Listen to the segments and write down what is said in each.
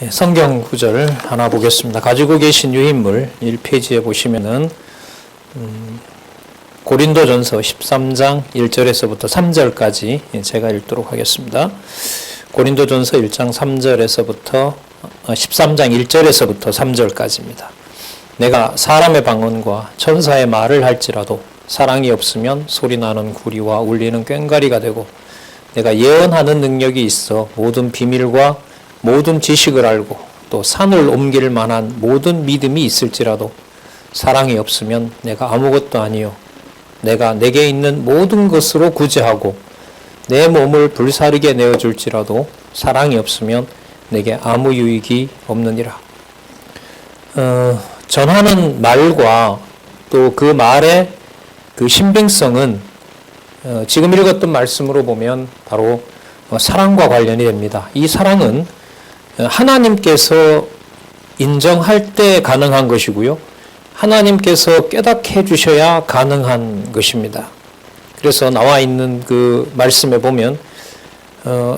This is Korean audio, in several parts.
성경 구절 하나 보겠습니다. 가지고 계신 유인물 1페이지에 보시면은 고린도전서 13장 1절에서부터 3절까지 제가 읽도록 하겠습니다. 고린도전서 1장 3절에서부터 13장 1절에서부터 3절까지입니다. 내가 사람의 방언과 천사의 말을 할지라도 사랑이 없으면 소리나는 구리와 울리는 꽹과리가 되고, 내가 예언하는 능력이 있어 모든 비밀과 모든 지식을 알고 또 산을 옮길 만한 모든 믿음이 있을지라도 사랑이 없으면 내가 아무것도 아니요 내가 내게 있는 모든 것으로 구제하고 내 몸을 불사르게 내어줄지라도 사랑이 없으면 내게 아무 유익이 없느니라. 전하는 말과 또 그 말의 그 신빙성은 지금 읽었던 말씀으로 보면 바로 사랑과 관련이 됩니다. 이 사랑은 하나님께서 인정할 때 가능한 것이고요, 하나님께서 깨닫게 해주셔야 가능한 것입니다. 그래서 나와 있는 그 말씀에 보면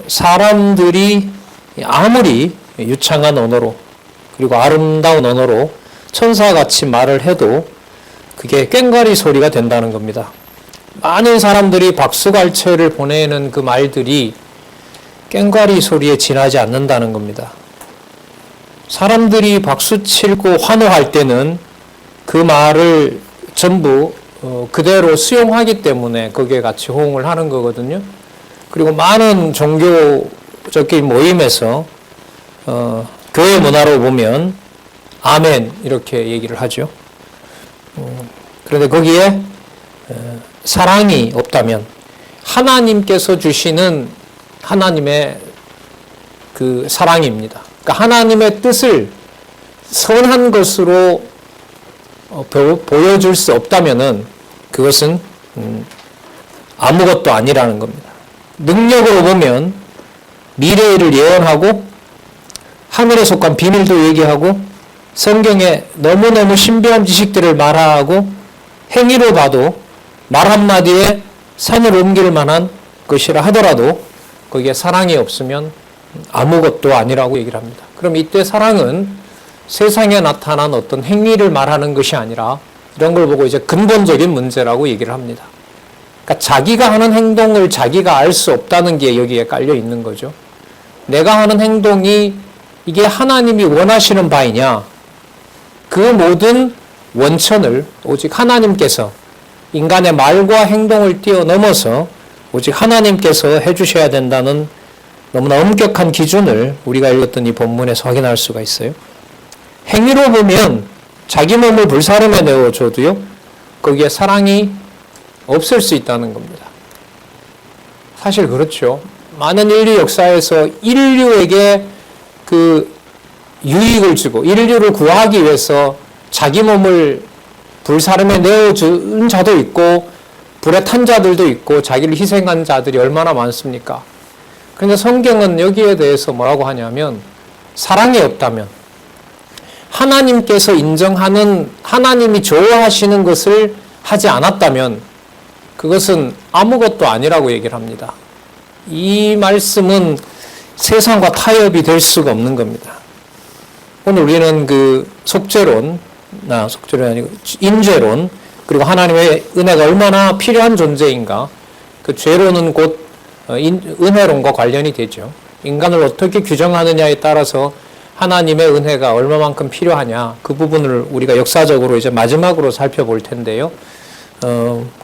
사람들이 아무리 유창한 언어로 그리고 아름다운 언어로 천사같이 말을 해도 그게 꽹과리 소리가 된다는 겁니다. 많은 사람들이 박수갈채를 보내는 그 말들이 꽹과리 소리에 지나지 않는다는 겁니다. 사람들이 박수치고 환호할 때는 그 말을 전부 그대로 수용하기 때문에 거기에 같이 호응을 하는 거거든요. 그리고 많은 종교적인 모임에서 교회 문화로 보면 아멘 이렇게 얘기를 하죠. 그런데 거기에 사랑이 없다면 하나님께서 주시는 하나님의 그 사랑입니다. 그러니까 하나님의 뜻을 선한 것으로 보여줄 수 없다면은 그것은 아무것도 아니라는 겁니다. 능력으로 보면 미래를 예언하고 하늘에 속한 비밀도 얘기하고 성경에 너무너무 신비한 지식들을 말하고 행위로 봐도 말 한마디에 산을 옮길 만한 것이라 하더라도 거기에 사랑이 없으면 아무것도 아니라고 얘기를 합니다. 그럼 이때 사랑은 세상에 나타난 어떤 행위를 말하는 것이 아니라 이런 걸 보고 이제 근본적인 문제라고 얘기를 합니다. 그러니까 자기가 하는 행동을 자기가 알 수 없다는 게 여기에 깔려 있는 거죠. 내가 하는 행동이 이게 하나님이 원하시는 바이냐, 그 모든 원천을 오직 하나님께서 인간의 말과 행동을 뛰어넘어서 오직 하나님께서 해주셔야 된다는 너무나 엄격한 기준을 우리가 읽었던 이 본문에서 확인할 수가 있어요. 행위로 보면 자기 몸을 불사름에 내어줘도요, 거기에 사랑이 없을 수 있다는 겁니다. 사실 그렇죠. 많은 인류 역사에서 인류에게 그 유익을 주고 인류를 구하기 위해서 자기 몸을 불사름에 내어준 자도 있고 불에 탄 자들도 있고 자기를 희생한 자들이 얼마나 많습니까? 그런데 성경은 여기에 대해서 뭐라고 하냐면, 사랑이 없다면, 하나님께서 인정하는, 하나님이 좋아하시는 것을 하지 않았다면 그것은 아무것도 아니라고 얘기를 합니다. 이 말씀은 세상과 타협이 될 수가 없는 겁니다. 오늘 우리는 그 속죄론이 아니고 인죄론, 그리고 하나님의 은혜가 얼마나 필요한 존재인가, 그 죄론은 곧 은혜론과 관련이 되죠. 인간을 어떻게 규정하느냐에 따라서 하나님의 은혜가 얼마만큼 필요하냐, 그 부분을 우리가 역사적으로 이제 마지막으로 살펴볼 텐데요.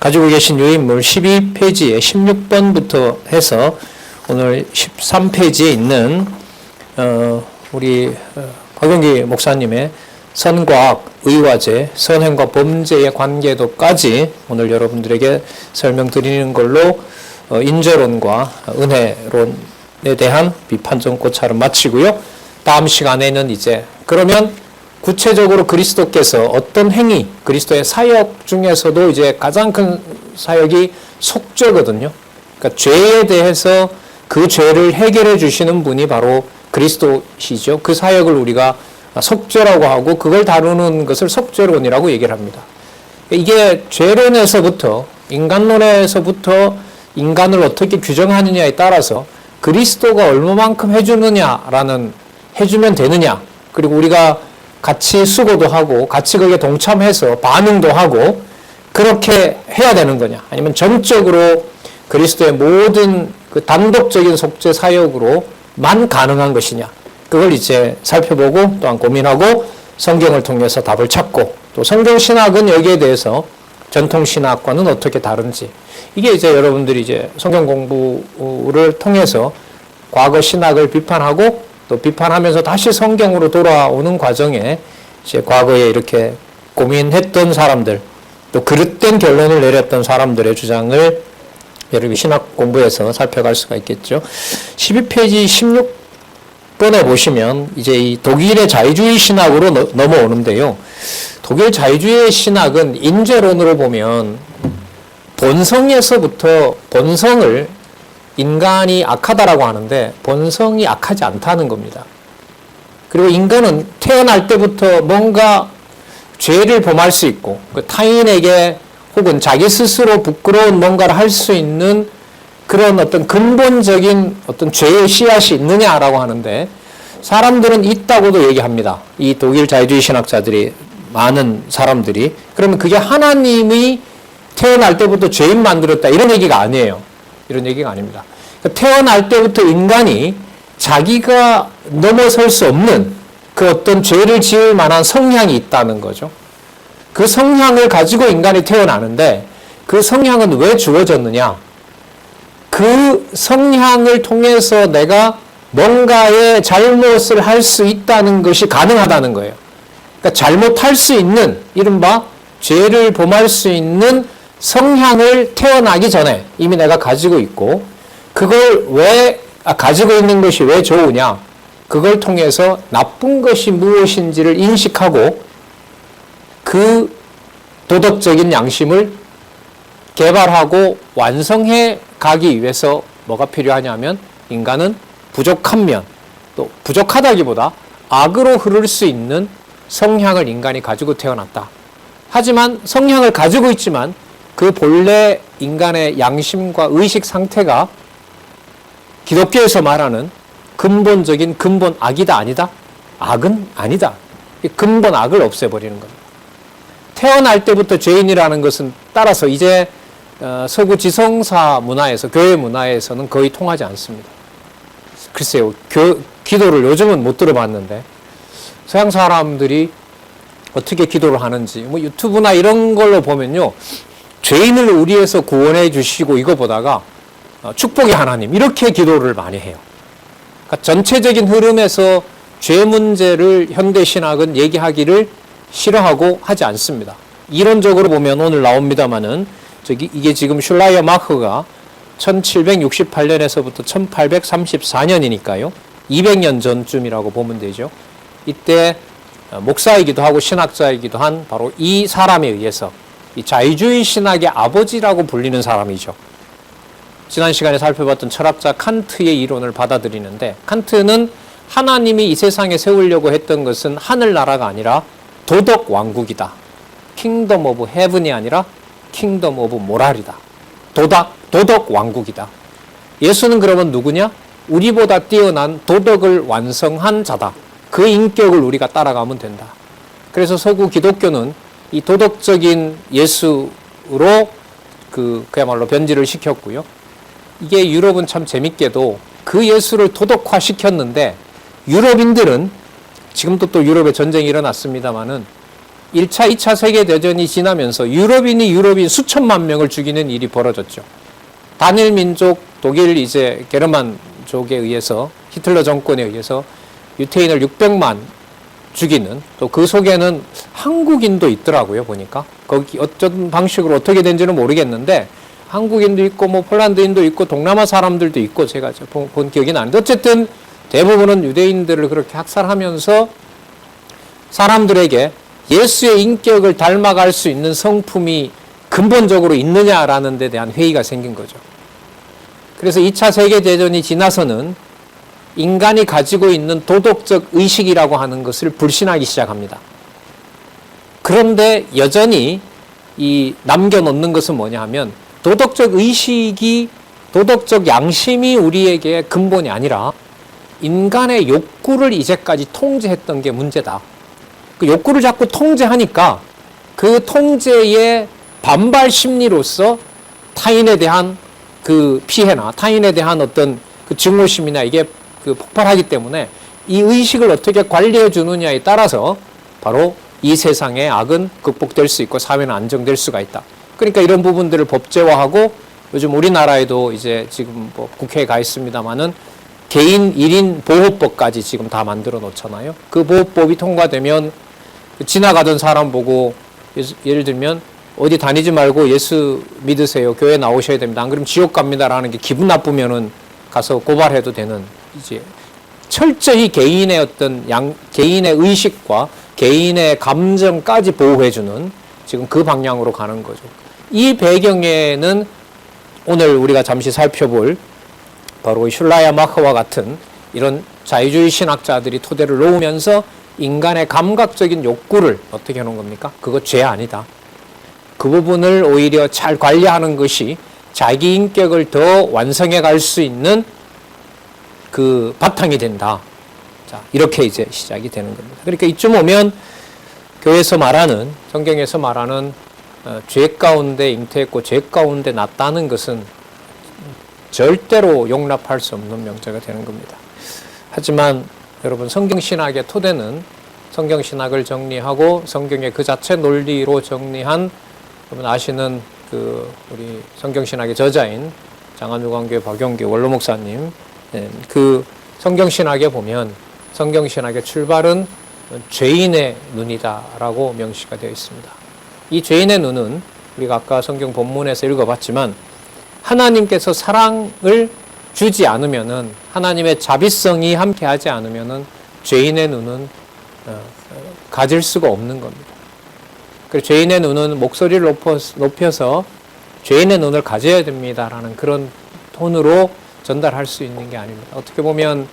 가지고 계신 유인물 12페이지에 16번부터 해서 오늘 13페이지에 있는 우리 박용기 목사님의 선과악, 의와제, 선행과 범죄의 관계도까지 오늘 여러분들에게 설명드리는 걸로 인죄론과 은혜론에 대한 비판적 고찰을 마치고요. 다음 시간에는 이제 그러면 구체적으로 그리스도께서 어떤 행위, 그리스도의 사역 중에서도 이제 가장 큰 사역이 속죄거든요. 그러니까 죄에 대해서 그 죄를 해결해 주시는 분이 바로 그리스도시죠. 그 사역을 우리가 속죄라고 하고 그걸 다루는 것을 속죄론이라고 얘기를 합니다. 이게 죄론에서부터, 인간론에서부터 인간을 어떻게 규정하느냐에 따라서 그리스도가 얼마만큼 해주느냐라는 해주면 되느냐? 그리고 우리가 같이 수고도 하고 같이 거기에 동참해서 반응도 하고 그렇게 해야 되는 거냐? 아니면 전적으로 그리스도의 모든 그 단독적인 속죄 사역으로만 가능한 것이냐? 그걸 이제 살펴보고 또한 고민하고 성경을 통해서 답을 찾고 또 성경신학은 여기에 대해서 전통신학과는 어떻게 다른지 이게 이제 여러분들이 이제 성경 공부를 통해서 과거 신학을 비판하고 또 비판하면서 다시 성경으로 돌아오는 과정에 이제 과거에 이렇게 고민했던 사람들 또 그릇된 결론을 내렸던 사람들의 주장을 여러분이 신학 공부에서 살펴갈 수가 있겠죠. 12페이지 16번에 보시면 이제 이 독일의 자유주의 신학으로 넘어오는데요. 독일 자유주의 신학은 인재론으로 보면 본성에서부터 본성을 인간이 악하다라고 하는데 본성이 악하지 않다는 겁니다. 그리고 인간은 태어날 때부터 뭔가 죄를 범할 수 있고 타인에게 혹은 자기 스스로 부끄러운 뭔가를 할 수 있는 그런 어떤 근본적인 어떤 죄의 씨앗이 있느냐라고 하는데 사람들은 있다고도 얘기합니다. 이 독일 자유주의 신학자들이 많은 사람들이 그러면 그게 하나님이 태어날 때부터 죄인 만들었다 이런 얘기가 아니에요. 이런 얘기가 아닙니다. 태어날 때부터 인간이 자기가 넘어설 수 없는 그 어떤 죄를 지을 만한 성향이 있다는 거죠. 그 성향을 가지고 인간이 태어나는데 그 성향은 왜 주어졌느냐? 그 성향을 통해서 내가 뭔가의 잘못을 할 수 있다는 것이 가능하다는 거예요. 그러니까 잘못할 수 있는 이른바 죄를 범할 수 있는 성향을 태어나기 전에 이미 내가 가지고 있고 그걸 왜 가지고 있는 것이 왜 좋으냐? 그걸 통해서 나쁜 것이 무엇인지를 인식하고 그 도덕적인 양심을 개발하고 완성해 가기 위해서 뭐가 필요하냐면 인간은 부족한 면, 또 부족하다기보다 악으로 흐를 수 있는 성향을 인간이 가지고 태어났다. 하지만 성향을 가지고 있지만 그 본래 인간의 양심과 의식 상태가 기독교에서 말하는 근본적인 근본 악이다 아니다? 악은 아니다. 근본 악을 없애버리는 겁니다. 태어날 때부터 죄인이라는 것은 따라서 이제 서구 지성사 문화에서 교회 문화에서는 거의 통하지 않습니다. 글쎄요, 기도를 요즘은 못 들어봤는데 서양 사람들이 어떻게 기도를 하는지 뭐 유튜브나 이런 걸로 보면요, 죄인을 우리에서 구원해 주시고 이거 보다가 축복의 하나님 이렇게 기도를 많이 해요. 그러니까 전체적인 흐름에서 죄 문제를 현대 신학은 얘기하기를 싫어하고 하지 않습니다. 이론적으로 보면 오늘 나옵니다마는 이게 지금 슐라이어 마크가 1768년에서부터 1834년이니까요. 200년 전쯤이라고 보면 되죠. 이때 목사이기도 하고 신학자이기도 한 바로 이 사람에 의해서 이 자유주의 신학의 아버지라고 불리는 사람이죠. 지난 시간에 살펴봤던 철학자 칸트의 이론을 받아들이는데 칸트는 하나님이 이 세상에 세우려고 했던 것은 하늘나라가 아니라 도덕 왕국이다. 킹덤 오브 헤븐이 아니라 킹덤 오브 모랄이다. 도덕 왕국이다. 예수는 그러면 누구냐? 우리보다 뛰어난 도덕을 완성한 자다. 그 인격을 우리가 따라가면 된다. 그래서 서구 기독교는 이 도덕적인 예수로 그야말로 변질을 시켰고요. 이게 유럽은 참 재밌게도 그 예수를 도덕화 시켰는데 유럽인들은 지금도 또 유럽에 전쟁이 일어났습니다마는 1차, 2차 세계대전이 지나면서 유럽인 수천만 명을 죽이는 일이 벌어졌죠. 단일 민족 독일 이제 게르만족에 의해서 히틀러 정권에 의해서 유태인을 600만 죽이는 또 그 속에는 한국인도 있더라고요. 보니까 거기 어떤 방식으로 어떻게 된지는 모르겠는데 한국인도 있고 뭐 폴란드인도 있고 동남아 사람들도 있고 제가 본 기억이 나는데 어쨌든 대부분은 유대인들을 그렇게 학살하면서 사람들에게 예수의 인격을 닮아갈 수 있는 성품이 근본적으로 있느냐라는 데 대한 회의가 생긴 거죠. 그래서 2차 세계대전이 지나서는 인간이 가지고 있는 도덕적 의식이라고 하는 것을 불신하기 시작합니다. 그런데 여전히 이 남겨놓는 것은 뭐냐 하면 도덕적 의식이, 도덕적 양심이 우리에게 근본이 아니라 인간의 욕구를 이제까지 통제했던 게 문제다. 그 욕구를 자꾸 통제하니까 그 통제의 반발 심리로서 타인에 대한 그 피해나 타인에 대한 어떤 그 증오심이나 이게 그 폭발하기 때문에 이 의식을 어떻게 관리해 주느냐에 따라서 바로 이 세상의 악은 극복될 수 있고 사회는 안정될 수가 있다. 그러니까 이런 부분들을 법제화하고 요즘 우리나라에도 이제 지금 뭐 국회에 가 있습니다만은 개인 1인 보호법까지 지금 다 만들어 놓잖아요. 그 보호법이 통과되면 지나가던 사람 보고 예를 들면 어디 다니지 말고 예수 믿으세요. 교회 나오셔야 됩니다. 안 그러면 지옥 갑니다라는 게 기분 나쁘면은 가서 고발해도 되는 이제 철저히 개인의 어떤 개인의 의식과 개인의 감정까지 보호해주는 지금 그 방향으로 가는 거죠. 이 배경에는 오늘 우리가 잠시 살펴볼 바로 슐라야 마흐와 같은 이런 자유주의 신학자들이 토대를 놓으면서 인간의 감각적인 욕구를 어떻게 하는 겁니까? 그거 죄 아니다. 그 부분을 오히려 잘 관리하는 것이 자기 인격을 더 완성해 갈 수 있는 그 바탕이 된다. 자, 이렇게 이제 시작이 되는 겁니다. 그러니까 이쯤 오면 교회에서 말하는, 성경에서 말하는 죄 가운데 잉태했고 죄 가운데 났다는 것은 절대로 용납할 수 없는 명제가 되는 겁니다. 하지만 여러분, 성경신학의 토대는 성경신학을 정리하고 성경의 그 자체 논리로 정리한, 여러분 아시는 그 우리 성경신학의 저자인 장안유관교회 박용규 원로 목사님, 그 성경신학에 보면 성경신학의 출발은 죄인의 눈이다라고 명시가 되어 있습니다. 이 죄인의 눈은 우리가 아까 성경 본문에서 읽어봤지만 하나님께서 사랑을 주지 않으면은, 하나님의 자비성이 함께하지 않으면은 죄인의 눈은 가질 수가 없는 겁니다. 그래서 죄인의 눈은 목소리를 높여서 죄인의 눈을 가져야 됩니다라는 그런 톤으로 전달할 수 있는 게 아닙니다. 어떻게 보면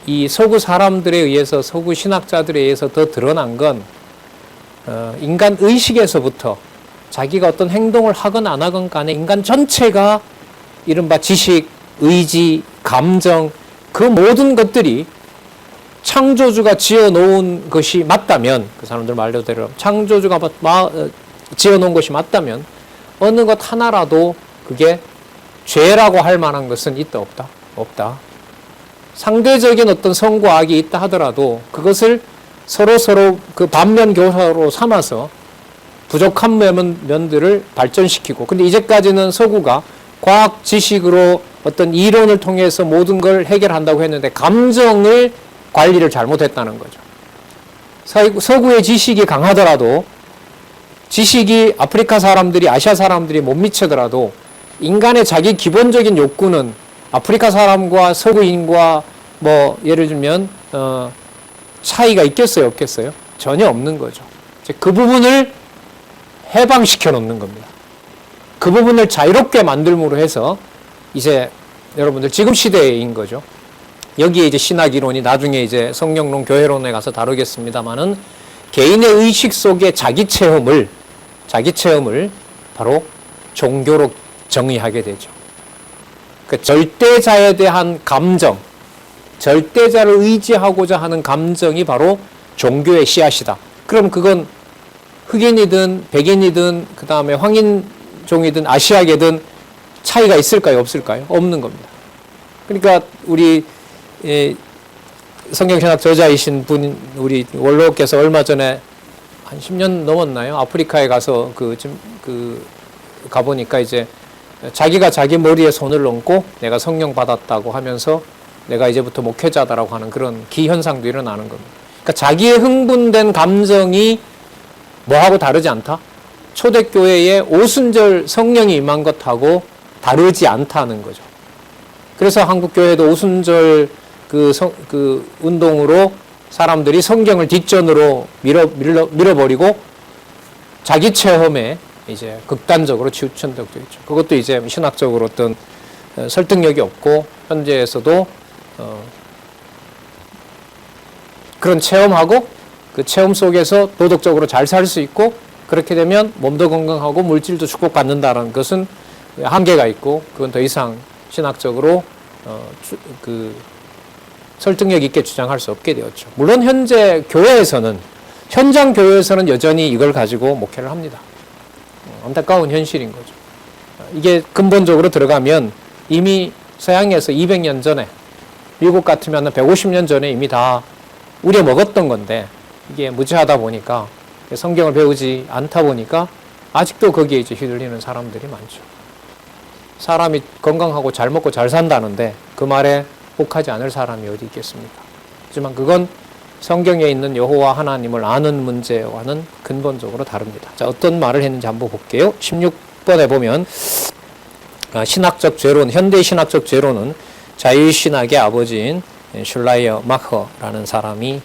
이 서구 사람들에 의해서, 서구 신학자들에 의해서 더 드러난 건 인간 의식에서부터 자기가 어떤 행동을 하건 안 하건 간에 인간 전체가 이른바 지식, 의지, 감정, 그 모든 것들이 창조주가 지어놓은 것이 맞다면, 그 사람들 말대로 창조주가 지어놓은 것이 맞다면 어느 것 하나라도 그게 죄라고 할 만한 것은 있다 없다? 없다. 상대적인 어떤 선과 악이 있다 하더라도 그것을 서로 그 반면 교사로 삼아서 부족한 면들을 발전시키고, 근데 이제까지는 서구가 과학 지식으로 어떤 이론을 통해서 모든 걸 해결한다고 했는데 감정을 관리를 잘못했다는 거죠. 서구의 지식이 강하더라도, 지식이 아프리카 사람들이, 아시아 사람들이 못 미치더라도 인간의 자기 기본적인 욕구는 아프리카 사람과 서구인과 뭐 예를 들면 차이가 있겠어요, 없겠어요? 전혀 없는 거죠. 그 부분을 해방시켜 놓는 겁니다. 그 부분을 자유롭게 만들므로 해서 이제 여러분들 지금 시대인 거죠. 여기에 이제 신학 이론이 나중에 이제 성령론, 교회론에 가서 다루겠습니다만은 개인의 의식 속의 자기 체험을 바로 종교로 정의하게 되죠. 그 절대자에 대한 감정, 절대자를 의지하고자 하는 감정이 바로 종교의 씨앗이다. 그럼 그건 흑인이든 백인이든 그 다음에 황인종이든 아시아계든 차이가 있을까요? 없을까요? 없는 겁니다. 그러니까 우리 성경신학 저자이신 분, 우리 원로께서 얼마 전에 한 10년 넘었나요? 아프리카에 가서 가보니까 이제 자기가 자기 머리에 손을 얹고 내가 성령 받았다고 하면서 내가 이제부터 목회자다라고 하는 그런 기현상도 일어나는 겁니다. 그러니까 자기의 흥분된 감정이 뭐하고 다르지 않다? 초대교회에 오순절 성령이 임한 것하고 다르지 않다는 거죠. 그래서 한국교회도 오순절 그 운동으로 사람들이 성경을 뒷전으로 밀어버리고 자기 체험에 이제 극단적으로 치우쳐적도 있죠. 그것도 이제 신학적으로 어떤 설득력이 없고 현재에서도 그런 체험하고 그 체험 속에서 도덕적으로 잘 살 수 있고, 그렇게 되면 몸도 건강하고 물질도 축복받는다는 것은 한계가 있고, 그건 더 이상 신학적으로 설득력 있게 주장할 수 없게 되었죠. 물론 현재 교회에서는, 현장 교회에서는 여전히 이걸 가지고 목회를 합니다. 안타까운 현실인 거죠. 이게 근본적으로 들어가면 이미 서양에서 200년 전에, 미국 같으면 150년 전에 이미 다 우려먹었던 건데, 이게 무지하다 보니까, 성경을 배우지 않다 보니까 아직도 거기에 이제 휘둘리는 사람들이 많죠. 사람이 건강하고 잘 먹고 잘 산다는데 그 말에 혹하지 않을 사람이 어디 있겠습니까? 하지만 그건 성경에 있는 여호와 하나님을 아는 문제와는 근본적으로 다릅니다. 자, 어떤 말을 했는지 한번 볼게요. 16번에 보면 신학적 죄론, 현대 신학적 죄론은 자유신학의 아버지인 슐라이어 마커라는 사람이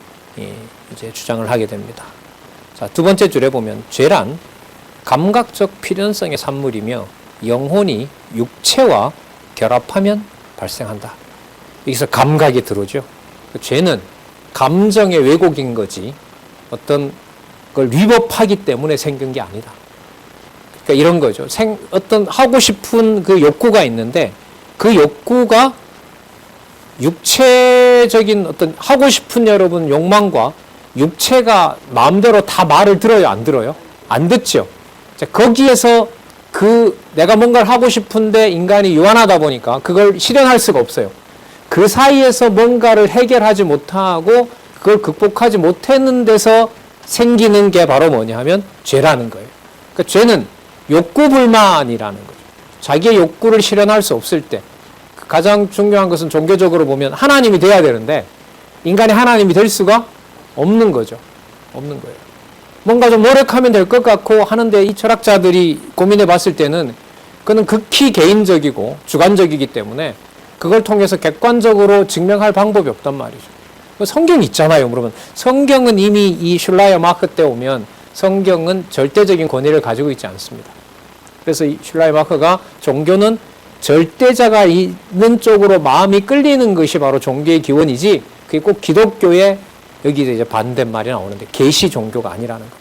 이제 주장을 하게 됩니다. 자, 두 번째 줄에 보면 죄란 감각적 필연성의 산물이며 영혼이 육체와 결합하면 발생한다. 여기서 감각이 들어오죠. 죄는 감정의 왜곡인 거지 어떤 걸 위법하기 때문에 생긴 게 아니다. 그러니까 이런 거죠. 어떤 하고 싶은 그 욕구가 있는데 그 욕구가 육체적인 어떤 하고 싶은 여러분 욕망과 육체가 마음대로 다 말을 들어요? 안 들어요? 안 듣죠. 자, 거기에서 내가 뭔가를 하고 싶은데 인간이 유한하다 보니까 그걸 실현할 수가 없어요. 그 사이에서 뭔가를 해결하지 못하고 그걸 극복하지 못했는 데서 생기는 게 바로 뭐냐 하면 죄라는 거예요. 그러니까 죄는 욕구불만이라는 거죠. 자기의 욕구를 실현할 수 없을 때 가장 중요한 것은 종교적으로 보면 하나님이 돼야 되는데 인간이 하나님이 될 수가 없는 거죠. 없는 거예요. 뭔가 좀 노력하면 될 것 같고 하는데 이 철학자들이 고민해 봤을 때는 그는 극히 개인적이고 주관적이기 때문에 그걸 통해서 객관적으로 증명할 방법이 없단 말이죠. 성경이 있잖아요. 여러분. 성경은 이미 이 슐라이어 마커 때 오면 성경은 절대적인 권위를 가지고 있지 않습니다. 그래서 이 슐라이어 마커가 종교는 절대자가 있는 쪽으로 마음이 끌리는 것이 바로 종교의 기원이지 그게 꼭 기독교의 여기 이제 반대말이 나오는데 계시 종교가 아니라는 겁니다.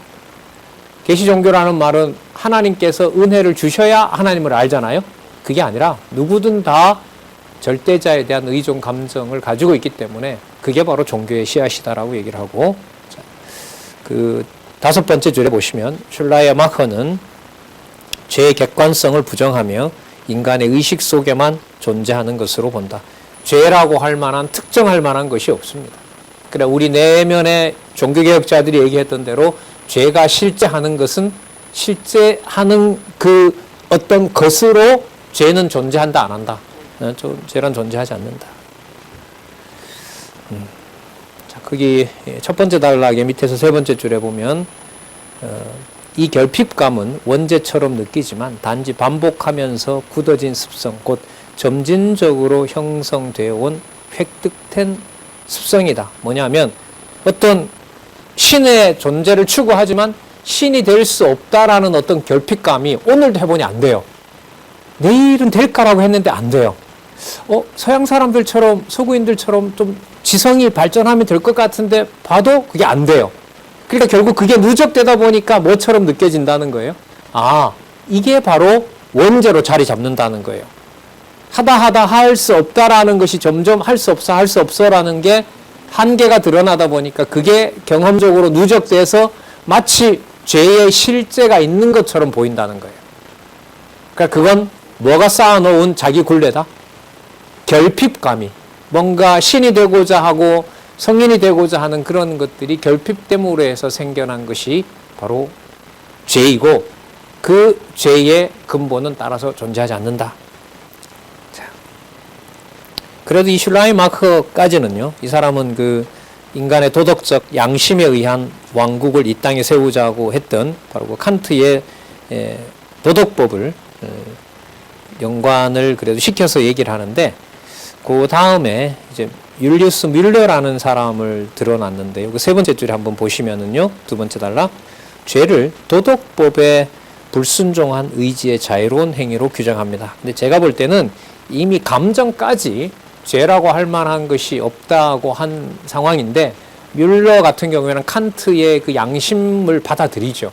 계시 종교라는 말은 하나님께서 은혜를 주셔야 하나님을 알잖아요. 그게 아니라 누구든 다 절대자에 대한 의존 감정을 가지고 있기 때문에 그게 바로 종교의 씨앗이다라고 얘기를 하고 자, 그 다섯 번째 줄에 보시면 슐라이어 마커는 죄의 객관성을 부정하며 인간의 의식 속에만 존재하는 것으로 본다. 죄라고 할 만한 특정할 만한 것이 없습니다. 그래 우리 내면의 종교개혁자들이 얘기했던 대로 죄가 실제 하는 것은 실제 하는 그 어떤 것으로 죄는 존재한다 안 한다. 죄란 존재하지 않는다. 자, 거기 첫 번째 단락의 밑에서 세 번째 줄에 보면 이 결핍감은 원죄처럼 느끼지만 단지 반복하면서 굳어진 습성, 곧 점진적으로 형성되어 온 획득된 습성이다. 뭐냐면 어떤 신의 존재를 추구하지만 신이 될 수 없다라는 어떤 결핍감이 오늘도 해보니 안 돼요. 내일은 될까라고 했는데 안 돼요. 서양 사람들처럼 서구인들처럼 좀 지성이 발전하면 될 것 같은데 봐도 그게 안 돼요. 그러니까 결국 그게 누적되다 보니까 뭐처럼 느껴진다는 거예요. 아, 이게 바로 원죄로 자리 잡는다는 거예요. 하다 할 수 없다라는 것이 점점 할 수 없어라는 게 한계가 드러나다 보니까 그게 경험적으로 누적돼서 마치 죄의 실제가 있는 것처럼 보인다는 거예요. 그러니까 그건 뭐가 쌓아놓은 자기 굴레다? 결핍감이 뭔가 신이 되고자 하고 성인이 되고자 하는 그런 것들이 결핍됨으로 해서 생겨난 것이 바로 죄이고 그 죄의 근본은 따라서 존재하지 않는다. 그래도 이 슐라이어 마커까지는요, 이 사람은 그 인간의 도덕적 양심에 의한 왕국을 이 땅에 세우자고 했던 바로 그 칸트의 도덕법을 연관을 그래도 시켜서 얘기를 하는데, 그 다음에 이제 율리우스 뮬러라는 사람을 들어놨는데요. 그 세 번째 줄에 한번 보시면은요, 두 번째 단락, 죄를 도덕법에 불순종한 의지의 자유로운 행위로 규정합니다. 근데 제가 볼 때는 이미 감정까지 죄라고 할 만한 것이 없다고 한 상황인데, 뮬러 같은 경우에는 칸트의 그 양심을 받아들이죠.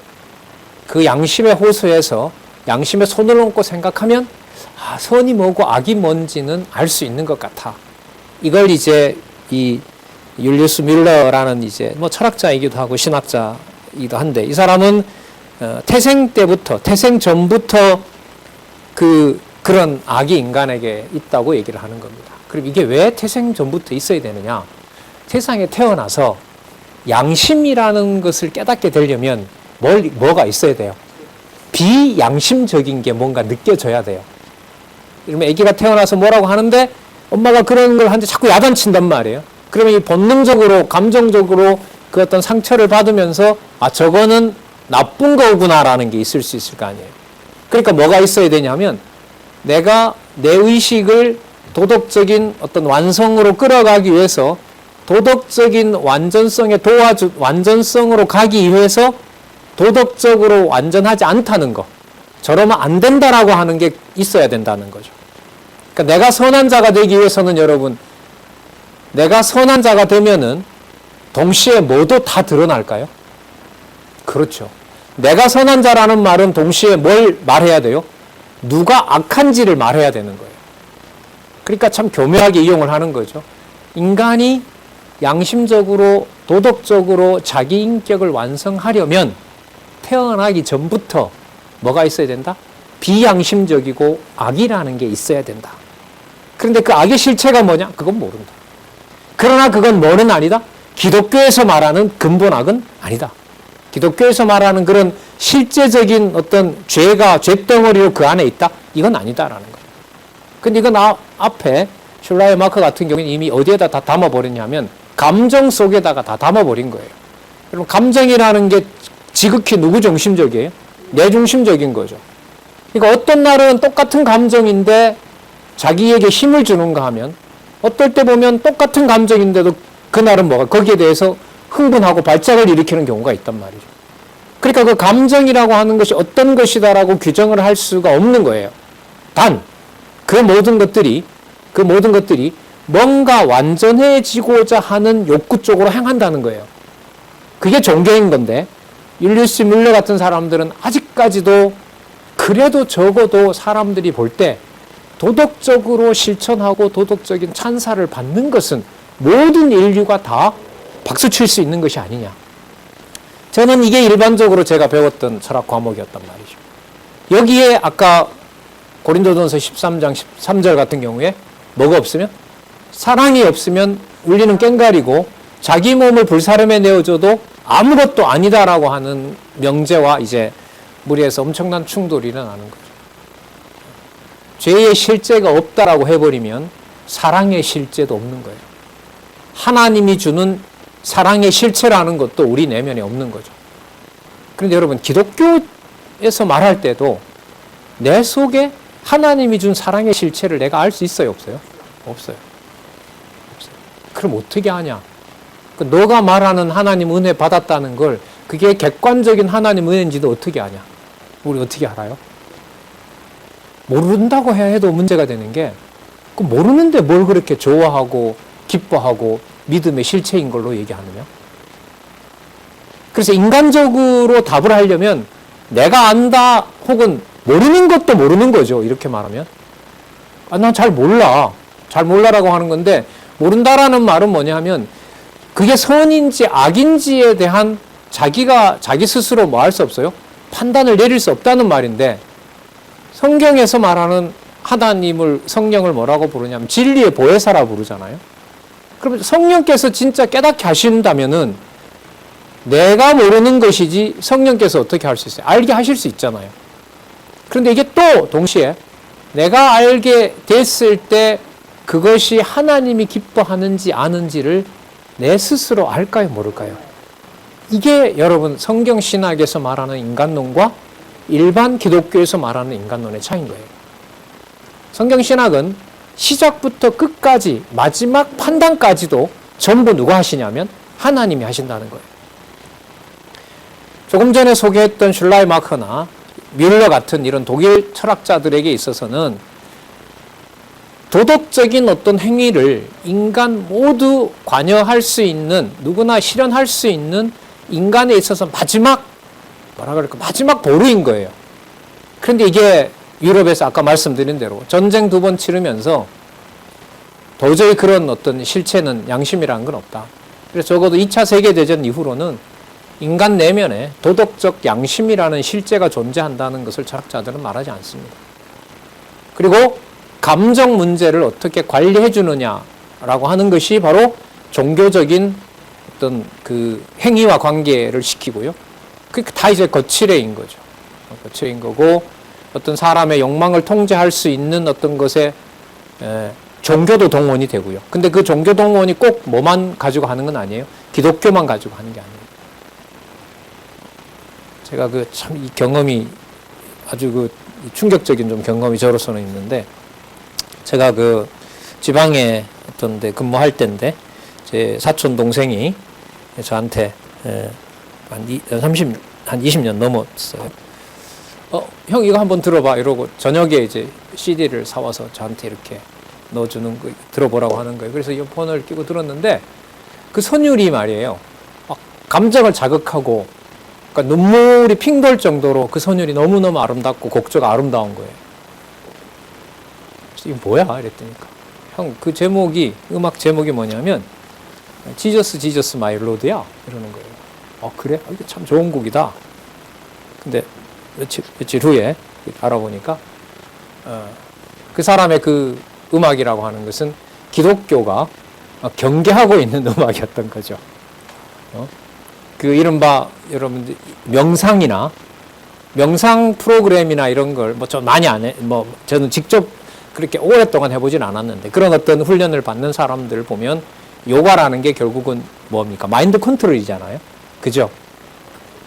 그 양심의 호소에서 양심에 손을 얹고 생각하면 선이 뭐고 악이 뭔지는 알 수 있는 것 같아. 이걸 이제 이 율리우스 뮬러라는 이제 뭐 철학자이기도 하고 신학자이기도 한데, 이 사람은 태생 전부터 그런 악이 인간에게 있다고 얘기를 하는 겁니다. 그럼 이게 왜 태생 전부터 있어야 되느냐? 세상에 태어나서 양심이라는 것을 깨닫게 되려면 뭐가 있어야 돼요? 비양심적인 게 뭔가 느껴져야 돼요. 그러면 아기가 태어나서 뭐라고 하는데 엄마가 그런 걸 하는데 자꾸 야단친단 말이에요. 그러면 이 본능적으로, 감정적으로 그 어떤 상처를 받으면서 저거는 나쁜 거구나라는 게 있을 수 있을 거 아니에요. 그러니까 뭐가 있어야 되냐면 내가 내 의식을 도덕적인 어떤 완성으로 끌어가기 위해서 도덕적인 완전성으로 가기 위해서 도덕적으로 완전하지 않다는 거, 저러면 안 된다라고 하는 게 있어야 된다는 거죠. 그러니까 내가 선한 자가 되기 위해서는 여러분, 내가 선한 자가 되면은 동시에 뭐도 다 드러날까요? 그렇죠. 내가 선한 자라는 말은 동시에 뭘 말해야 돼요? 누가 악한지를 말해야 되는 거예요. 그러니까 참 교묘하게 이용을 하는 거죠. 인간이 양심적으로, 도덕적으로 자기 인격을 완성하려면 태어나기 전부터 뭐가 있어야 된다? 비양심적이고 악이라는 게 있어야 된다. 그런데 그 악의 실체가 뭐냐? 그건 모른다. 그러나 그건 뭐는 아니다? 기독교에서 말하는 근본 악은 아니다. 기독교에서 말하는 그런 실제적인 어떤 죄덩어리로 그 안에 있다? 이건 아니다라는 거예요. 근데 이건 앞에 슐라이마커 같은 경우는 이미 어디에다 다 담아버렸냐면 감정 속에다가 다 담아버린 거예요. 그럼 감정이라는 게 지극히 누구 중심적이에요? 내 중심적인 거죠. 그러니까 어떤 날은 똑같은 감정인데 자기에게 힘을 주는가 하면, 어떨 때 보면 똑같은 감정인데도 그날은 거기에 대해서 흥분하고 발작을 일으키는 경우가 있단 말이죠. 그러니까 그 감정이라고 하는 것이 어떤 것이다라고 규정을 할 수가 없는 거예요. 단, 그 모든 것들이 뭔가 완전해지고자 하는 욕구 쪽으로 향한다는 거예요. 그게 종교인 건데, 율리우스 뮬러 같은 사람들은 아직까지도 그래도 적어도 사람들이 볼 때 도덕적으로 실천하고 도덕적인 찬사를 받는 것은 모든 인류가 다 박수 칠 수 있는 것이 아니냐. 저는 이게 일반적으로 제가 배웠던 철학 과목이었단 말이죠. 여기에 아까 고린도전서 13장 13절 같은 경우에 뭐가 없으면? 사랑이 없으면 울리는 꽹과리고 자기 몸을 불사름에 내어줘도 아무것도 아니다라고 하는 명제와 이제 무리에서 엄청난 충돌이 일어나는 거죠. 죄의 실제가 없다라고 해버리면 사랑의 실제도 없는 거예요. 하나님이 주는 사랑의 실체라는 것도 우리 내면에 없는 거죠. 그런데 여러분, 기독교에서 말할 때도 내 속에 하나님이 준 사랑의 실체를 내가 알 수 있어요, 없어요? 없어요. 그럼 어떻게 하냐? 너가 말하는 하나님 은혜 받았다는 걸 그게 객관적인 하나님 은혜인지도 어떻게 아냐? 우리 어떻게 알아요? 모른다고 해도 문제가 되는 게, 모르는데 뭘 그렇게 좋아하고 기뻐하고 믿음의 실체인 걸로 얘기하느냐? 그래서 인간적으로 답을 하려면 내가 안다 혹은 모르는 것도 모르는 거죠. 이렇게 말하면. 난 잘 몰라. 잘 몰라라고 하는 건데, 모른다라는 말은 뭐냐 하면 그게 선인지 악인지에 대한 자기 스스로 뭐 할 수 없어요? 판단을 내릴 수 없다는 말인데, 성경에서 말하는 하나님을, 성령을 뭐라고 부르냐면 진리의 보혜사라 부르잖아요. 그럼 성령께서 진짜 깨닫게 하신다면은 내가 모르는 것이지 성령께서 어떻게 할 수 있어요? 알게 하실 수 있잖아요. 그런데 이게 또 동시에 내가 알게 됐을 때 그것이 하나님이 기뻐하는지 아는지를 내 스스로 알까요, 모를까요? 이게 여러분 성경신학에서 말하는 인간론과 일반 기독교에서 말하는 인간론의 차이인 거예요. 성경신학은 시작부터 끝까지 마지막 판단까지도 전부 누가 하시냐면 하나님이 하신다는 거예요. 조금 전에 소개했던 슐라이마커나 뮬러 같은 이런 독일 철학자들에게 있어서는 도덕적인 어떤 행위를 인간 모두 관여할 수 있는, 누구나 실현할 수 있는 인간에 있어서 마지막 보루인 거예요. 그런데 이게 유럽에서 아까 말씀드린 대로 전쟁 2번 치르면서 도저히 그런 어떤 실체는 양심이라는 건 없다. 그래서 적어도 2차 세계대전 이후로는 인간 내면에 도덕적 양심이라는 실제가 존재한다는 것을 철학자들은 말하지 않습니다. 그리고 감정 문제를 어떻게 관리해 주느냐라고 하는 것이 바로 종교적인 어떤 그 행위와 관계를 시키고요. 그게 다 이제 거칠애인 거죠. 거칠애인 거고, 어떤 사람의 욕망을 통제할 수 있는 어떤 것에 종교도 동원이 되고요. 근데 그 종교 동원이 꼭 뭐만 가지고 하는 건 아니에요. 기독교만 가지고 하는 게 아니에요. 제가 그 참 이 경험이 아주 그 충격적인 좀 경험이 저로서는 있는데, 제가 그 지방에 어떤 데 근무할 때인데, 제 사촌 동생이 저한테 한 20년 넘었어요. 형 이거 한번 들어봐 이러고 저녁에 이제 CD를 사와서 저한테 이렇게 넣어주는 거 들어보라고 하는 거예요. 그래서 이어폰을 끼고 들었는데 그 선율이 말이에요. 막 감정을 자극하고, 그러니까 눈물이 핑 돌 정도로 그 선율이 너무너무 아름답고 곡조가 아름다운 거예요. 그래서 이거 뭐야? 이랬더니까 형 그 제목이, 음악 제목이 뭐냐면 지저스 지저스 마이 로드야 이러는 거예요. 그래? 이게 참 좋은 곡이다. 근데 며칠 후에 알아보니까 그 사람의 그 음악이라고 하는 것은 기독교가 경계하고 있는 음악이었던 거죠. 그 이른바 여러분들 명상이나 명상 프로그램이나 이런 걸 뭐 좀 많이 안 해, 뭐 저는 직접 그렇게 오랫동안 해보진 않았는데, 그런 어떤 훈련을 받는 사람들 보면 요가라는 게 결국은 뭡니까? 마인드 컨트롤이잖아요. 그죠?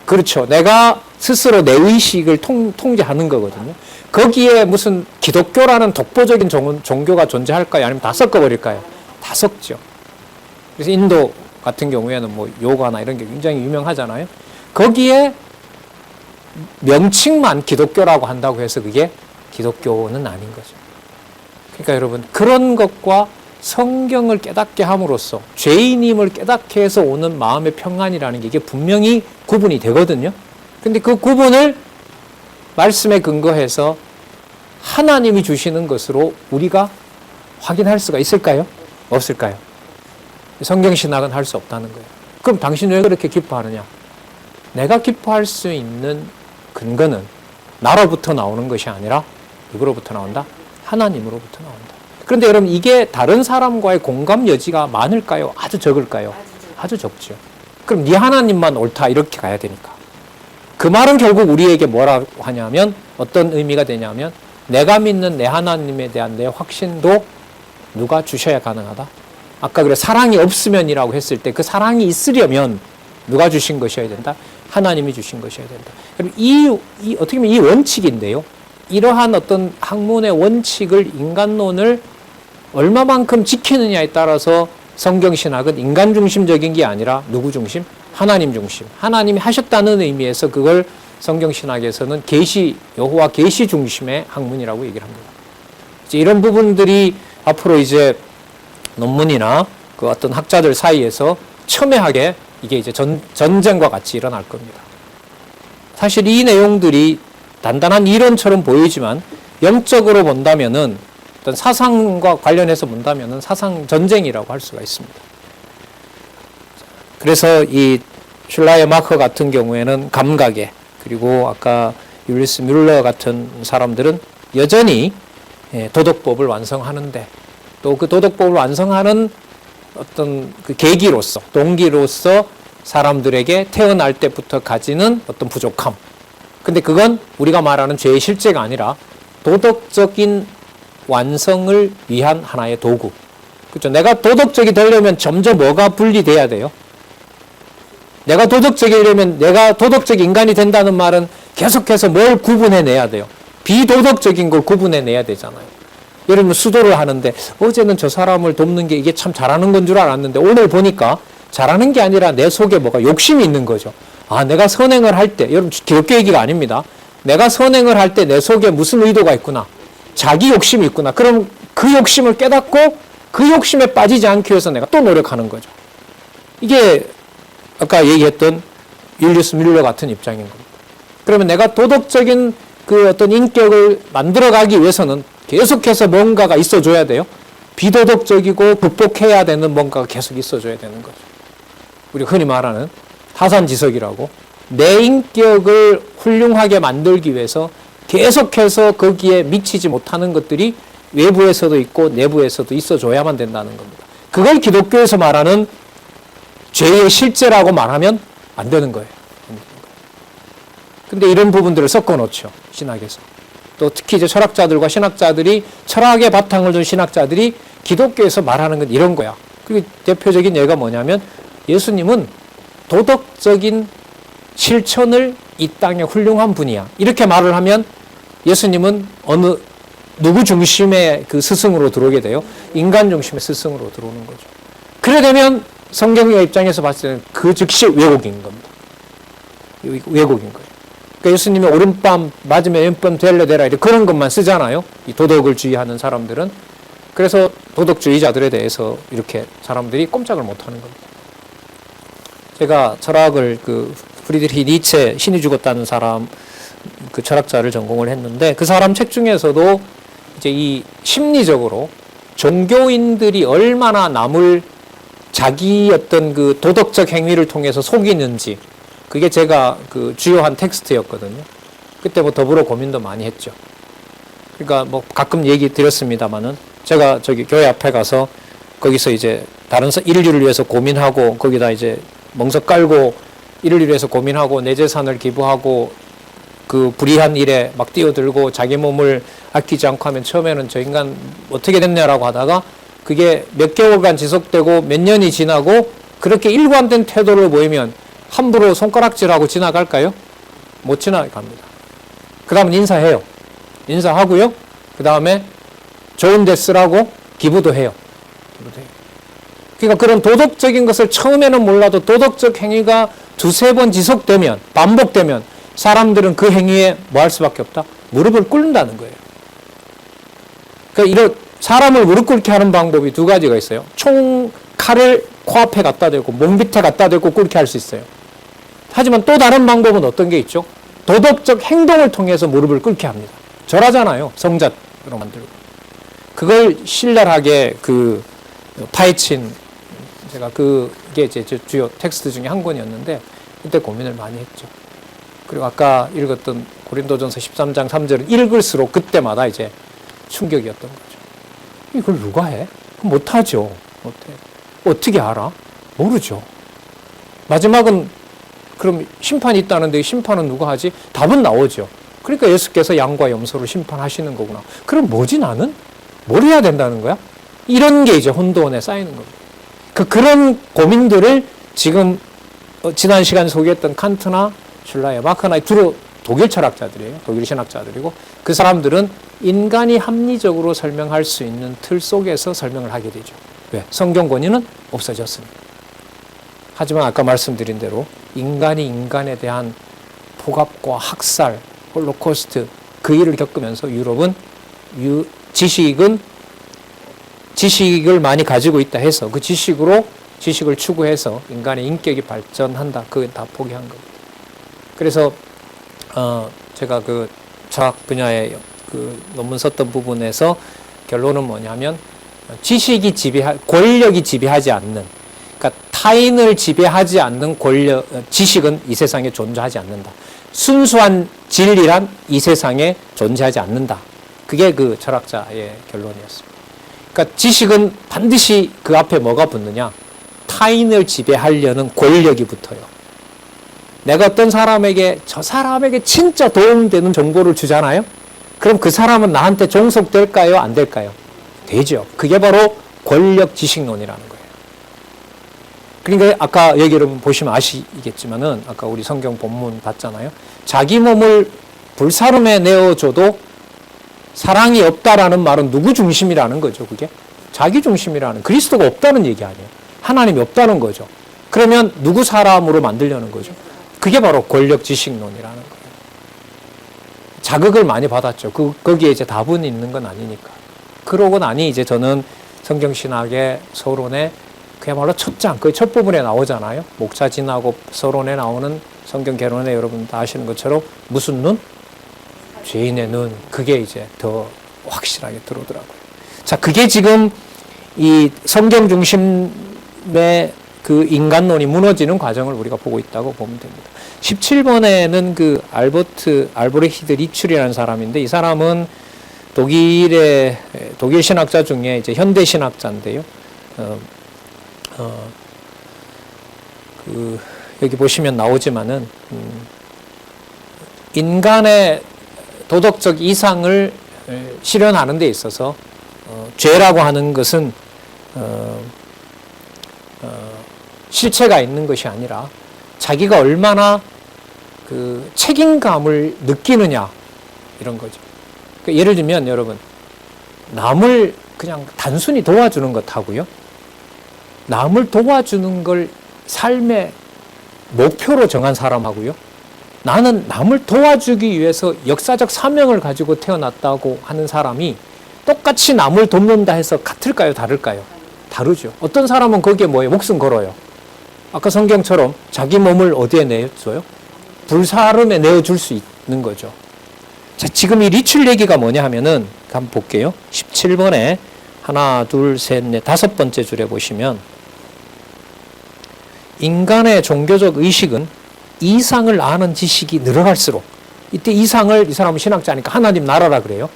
그렇죠. 내가 스스로 내 의식을 통제하는 거거든요. 거기에 무슨 기독교라는 독보적인 종교가 존재할까요? 아니면 다 섞어버릴까요? 다 섞죠. 그래서 인도 같은 경우에는 뭐 요가나 이런 게 굉장히 유명하잖아요. 거기에 명칭만 기독교라고 한다고 해서 그게 기독교는 아닌 거죠. 그러니까 여러분, 그런 것과 성경을 깨닫게 함으로써 죄인임을 깨닫게 해서 오는 마음의 평안이라는 게 이게 분명히 구분이 되거든요. 근데 그 구분을 말씀에 근거해서 하나님이 주시는 것으로 우리가 확인할 수가 있을까요? 없을까요? 성경신학은 할 수 없다는 거예요. 그럼 당신 왜 그렇게 기뻐하느냐? 내가 기뻐할 수 있는 근거는 나로부터 나오는 것이 아니라 누구로부터 나온다? 하나님으로부터 나온다. 그런데 여러분, 이게 다른 사람과의 공감 여지가 많을까요? 아주 적을까요? 아주 적죠. 그럼 네 하나님만 옳다 이렇게 가야 되니까. 그 말은 결국 우리에게 뭐라고 하냐면, 어떤 의미가 되냐면, 내가 믿는 내 하나님에 대한 내 확신도 누가 주셔야 가능하다. 아까 그래 사랑이 없으면이라고 했을 때 그 사랑이 있으려면 누가 주신 것이어야 된다? 하나님이 주신 것이어야 된다. 그럼 어떻게 보면 이 원칙인데요. 이러한 어떤 학문의 원칙을, 인간론을 얼마만큼 지키느냐에 따라서 성경신학은 인간 중심적인 게 아니라 누구 중심? 하나님 중심. 하나님이 하셨다는 의미에서 그걸 성경신학에서는 여호와 계시 중심의 학문이라고 얘기를 합니다. 이제 이런 부분들이 앞으로 이제 논문이나 그 어떤 학자들 사이에서 첨예하게 이게 이제 전쟁과 같이 일어날 겁니다. 사실 이 내용들이 단단한 이론처럼 보이지만 영적으로 본다면은, 어떤 사상과 관련해서 본다면은 사상 전쟁이라고 할 수가 있습니다. 그래서 이 슐라이어 마커 같은 경우에는 감각에, 그리고 아까 율리스 뮬러 같은 사람들은 여전히 도덕법을 완성하는데, 또 그 도덕법을 완성하는 어떤 그 계기로서, 동기로서 사람들에게 태어날 때부터 가지는 어떤 부족함. 근데 그건 우리가 말하는 죄의 실제가 아니라 도덕적인 완성을 위한 하나의 도구. 그렇죠? 내가 도덕적이 되려면 점점 뭐가 분리돼야 돼요? 내가 도덕적이려면, 내가 도덕적 인간이 된다는 말은 계속해서 뭘 구분해내야 돼요? 비도덕적인 걸 구분해내야 되잖아요. 예를 들면 수도를 하는데 어제는 저 사람을 돕는 게 이게 참 잘하는 건 줄 알았는데 오늘 보니까 잘하는 게 아니라 내 속에 뭐가 욕심이 있는 거죠. 내가 선행을 할 때, 여러분 기독교 얘기가 아닙니다. 내가 선행을 할 때 내 속에 무슨 의도가 있구나. 자기 욕심이 있구나. 그럼 그 욕심을 깨닫고 그 욕심에 빠지지 않기 위해서 내가 또 노력하는 거죠. 이게 아까 얘기했던 율리스 뮬러 같은 입장인 겁니다. 그러면 내가 도덕적인 그 어떤 인격을 만들어가기 위해서는 계속해서 뭔가가 있어줘야 돼요. 비도덕적이고 극복해야 되는 뭔가가 계속 있어줘야 되는 거죠. 우리가 흔히 말하는 하산지석이라고 내 인격을 훌륭하게 만들기 위해서 계속해서 거기에 미치지 못하는 것들이 외부에서도 있고 내부에서도 있어줘야만 된다는 겁니다. 그걸 기독교에서 말하는 죄의 실제라고 말하면 안 되는 거예요. 근데 이런 부분들을 섞어 놓죠. 신학에서. 또 특히 이제 철학자들과 신학자들이 철학의 바탕을 둔 신학자들이 기독교에서 말하는 건 이런 거야. 그리고 대표적인 예가 뭐냐면 예수님은 도덕적인 실천을 이 땅에 훌륭한 분이야. 이렇게 말을 하면 예수님은 누구 중심의 그 스승으로 들어오게 돼요? 인간 중심의 스승으로 들어오는 거죠. 그래 되면 성경의 입장에서 봤을 때는 그 즉시 왜곡인 겁니다. 왜곡인 거예요. 그러니까 예수님이 오른밤 맞으면 왼밤 될래대라 이렇게 그런 것만 쓰잖아요. 이 도덕을 주의하는 사람들은. 그래서 도덕주의자들에 대해서 이렇게 사람들이 꼼짝을 못하는 겁니다. 제가 철학을 프리드리히 니체 신이 죽었다는 사람 그 철학자를 전공을 했는데 그 사람 책 중에서도 이제 이 심리적으로 종교인들이 얼마나 남을 자기 어떤 그 도덕적 행위를 통해서 속이는지 그게 제가 그 주요한 텍스트였거든요. 그때 뭐 더불어 고민도 많이 했죠. 그러니까 뭐 가끔 얘기 드렸습니다만은 제가 저기 교회 앞에 가서 거기서 이제 다른 인류를 위해서 고민하고 거기다 이제 멍석 깔고 인류를 위해서 고민하고 내 재산을 기부하고 그 불의한 일에 막 뛰어들고 자기 몸을 아끼지 않고 하면 처음에는 저 인간 어떻게 됐냐라고 하다가 그게 몇 개월간 지속되고 몇 년이 지나고 그렇게 일관된 태도를 보이면 함부로 손가락질하고 지나갈까요? 못 지나갑니다. 그 다음은 인사해요. 인사하고요. 그 다음에 좋은 데 쓰라고 기부도 해요. 그러니까 그런 도덕적인 것을 처음에는 몰라도 도덕적 행위가 두세 번 지속되면 반복되면 사람들은 그 행위에 뭐 할 수밖에 없다? 무릎을 꿇는다는 거예요. 그러니까 이런 사람을 무릎 꿇게 하는 방법이 두 가지가 있어요. 칼을 코앞에 갖다 대고 몸 밑에 갖다 대고 꿇게 할 수 있어요. 하지만 또 다른 방법은 어떤 게 있죠? 도덕적 행동을 통해서 무릎을 꿇게 합니다. 절하잖아요. 성자로 만들고. 그걸 신랄하게 파헤친 제가 그게 제 주요 텍스트 중에 한 권이었는데 이때 고민을 많이 했죠. 그리고 아까 읽었던 고린도전서 13장 3절을 읽을수록 그때마다 이제 충격이었던 거죠. 이걸 누가 해? 못하죠. 못해. 어떻게 알아? 모르죠. 마지막은 그럼 심판이 있다는데 심판은 누가 하지? 답은 나오죠. 그러니까 예수께서 양과 염소로 심판하시는 거구나. 그럼 뭐지 나는? 뭘 해야 된다는 거야? 이런 게 이제 혼돈에 쌓이는 겁니다. 그런 고민들을 지금 지난 시간에 소개했던 칸트나 슐라이어, 마크나 주로 독일 철학자들이에요. 독일 신학자들이고 그 사람들은 인간이 합리적으로 설명할 수 있는 틀 속에서 설명을 하게 되죠. 왜? 성경 권위는 없어졌으니까. 하지만 아까 말씀드린 대로 인간이 인간에 대한 폭압과 학살, 홀로코스트 그 일을 겪으면서 유럽은 지식을 많이 가지고 있다 해서 그 지식을 추구해서 인간의 인격이 발전한다. 그건 다 포기한 겁니다. 그래서 제가 그 철학 분야에 그 논문 썼던 부분에서 결론은 뭐냐면 권력이 지배하지 않는, 그러니까 타인을 지배하지 않는 지식은 이 세상에 존재하지 않는다. 순수한 진리란 이 세상에 존재하지 않는다. 그게 그 철학자의 결론이었습니다. 그러니까 지식은 반드시 그 앞에 뭐가 붙느냐? 타인을 지배하려는 권력이 붙어요. 내가 어떤 사람에게 저 사람에게 진짜 도움되는 정보를 주잖아요? 그럼 그 사람은 나한테 종속될까요? 안 될까요? 되죠. 그게 바로 권력 지식론이라는 거예요. 그러니까 아까 여기를 보시면 아시겠지만은 아까 우리 성경 본문 봤잖아요. 자기 몸을 불사름에 내어줘도 사랑이 없다라는 말은 누구 중심이라는 거죠, 그게? 자기 중심이라는, 그리스도가 없다는 얘기 아니에요. 하나님이 없다는 거죠. 그러면 누구 사람으로 만들려는 거죠? 그게 바로 권력 지식론이라는 거예요. 자극을 많이 받았죠. 거기에 이제 답은 있는 건 아니니까. 그러고 나니 이제 저는 성경신학의 서론에 그야말로 첫 장, 그 첫 부분에 나오잖아요. 목자 진하고 서론에 나오는 성경 개론에 여러분 다 아시는 것처럼 무슨 눈? 죄인의 눈. 그게 이제 더 확실하게 들어오더라고요. 자, 그게 지금 이 성경 중심의 그 인간론이 무너지는 과정을 우리가 보고 있다고 보면 됩니다. 17번에는 그 알브레히트 리출이라는 사람인데, 이 사람은 독일 신학자 중에 이제 현대 신학자인데요. 여기 보시면 나오지만은, 인간의 도덕적 이상을 실현하는 데 있어서, 죄라고 하는 것은, 실체가 있는 것이 아니라, 자기가 얼마나 그 책임감을 느끼느냐, 이런 거죠. 그러니까 예를 들면 여러분, 남을 그냥 단순히 도와주는 것하고요, 남을 도와주는 걸 삶의 목표로 정한 사람하고요, 나는 남을 도와주기 위해서 역사적 사명을 가지고 태어났다고 하는 사람이 똑같이 남을 돕는다 해서 같을까요, 다를까요? 다르죠. 어떤 사람은 거기에 뭐예요? 목숨 걸어요. 아까 성경처럼 자기 몸을 어디에 내줘요? 불사름에 내어줄 수 있는 거죠. 자, 지금 이 리출 얘기가 뭐냐 하면은, 한번 볼게요. 17번에 하나, 둘, 셋, 넷, 다섯 번째 줄에 보시면, 인간의 종교적 의식은 이상을 아는 지식이 늘어갈수록, 이때 이상을 이 사람은 신학자니까 하나님 나라라 그래요.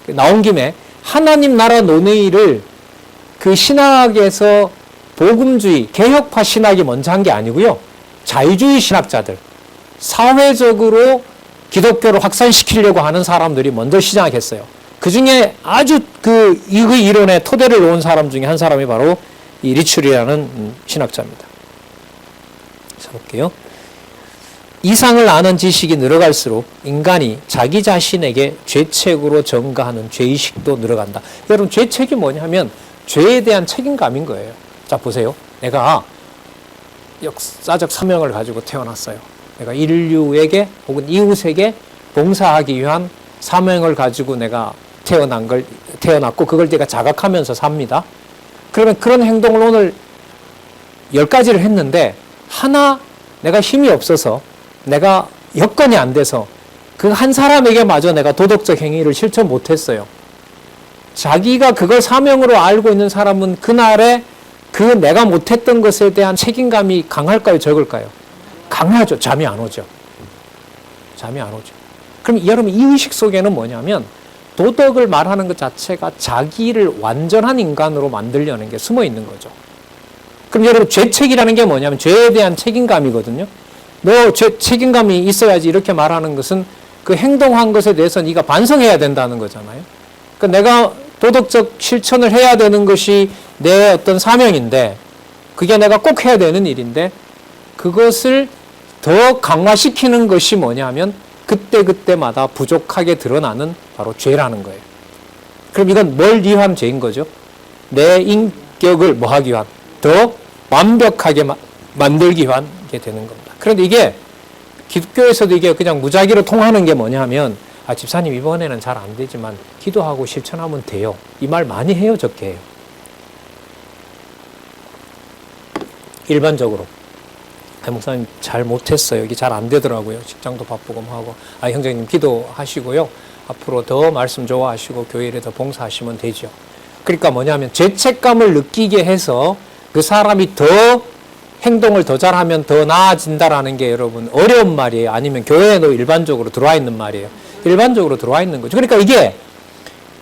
나온 김에 하나님 나라 논의를 그 신학에서 복음주의, 개혁파 신학이 먼저 한 게 아니고요, 자유주의 신학자들, 사회적으로 기독교를 확산시키려고 하는 사람들이 먼저 시작했어요. 그 중에 아주 그 이론의 토대를 놓은 사람 중에 한 사람이 바로 이 리출이라는 신학자입니다. 자, 볼게요. 이상을 아는 지식이 늘어갈수록 인간이 자기 자신에게 죄책으로 전가하는 죄의식도 늘어간다. 여러분, 죄책이 뭐냐면 죄에 대한 책임감인 거예요. 자, 보세요. 내가 역사적 사명을 가지고 태어났어요. 내가 인류에게 혹은 이웃에게 봉사하기 위한 사명을 가지고 내가 태어났고 그걸 내가 자각하면서 삽니다. 그러면 그런 행동을 오늘 10가지를 했는데, 하나 내가 힘이 없어서, 내가 여건이 안 돼서 그 한 사람에게 마저 내가 도덕적 행위를 실천 못했어요. 자기가 그걸 사명으로 알고 있는 사람은 그날에 그 내가 못했던 것에 대한 책임감이 강할까요, 적을까요? 강하죠. 잠이 안 오죠. 잠이 안 오죠. 그럼 여러분, 이 의식 속에는 뭐냐면, 도덕을 말하는 것 자체가 자기를 완전한 인간으로 만들려는 게 숨어 있는 거죠. 그럼 여러분, 죄책이라는 게 뭐냐면 죄에 대한 책임감이거든요. 너 책임감이 있어야지 이렇게 말하는 것은 그 행동한 것에 대해서 네가 반성해야 된다는 거잖아요. 그러니까 내가 도덕적 실천을 해야 되는 것이 내 어떤 사명인데, 그게 내가 꼭 해야 되는 일인데, 그것을 더 강화시키는 것이 뭐냐면 그때그때마다 부족하게 드러나는 바로 죄라는 거예요. 그럼 이건 뭘 위한 죄인 거죠? 내 인격을 뭐 하기 위한, 더 완벽하게 만들기 위한 게 되는 겁니다. 그런데 이게 기독교에서도 이게 그냥 무작위로 통하는 게 뭐냐면, 집사님 이번에는 잘 안 되지만 기도하고 실천하면 돼요. 이 말 많이 해요, 적게 해요. 일반적으로. 목사님 잘 못했어요. 여기 잘 안 되더라고요. 직장도 바쁘고 하고. 형제님 기도하시고요. 앞으로 더 말씀 좋아하시고 교회에 더 봉사하시면 되죠. 그러니까 뭐냐면 죄책감을 느끼게 해서 그 사람이 더 행동을 더 잘하면 더 나아진다라는 게 여러분 어려운 말이에요. 아니면 교회에도 일반적으로 들어와 있는 말이에요. 일반적으로 들어와 있는 거죠. 그러니까 이게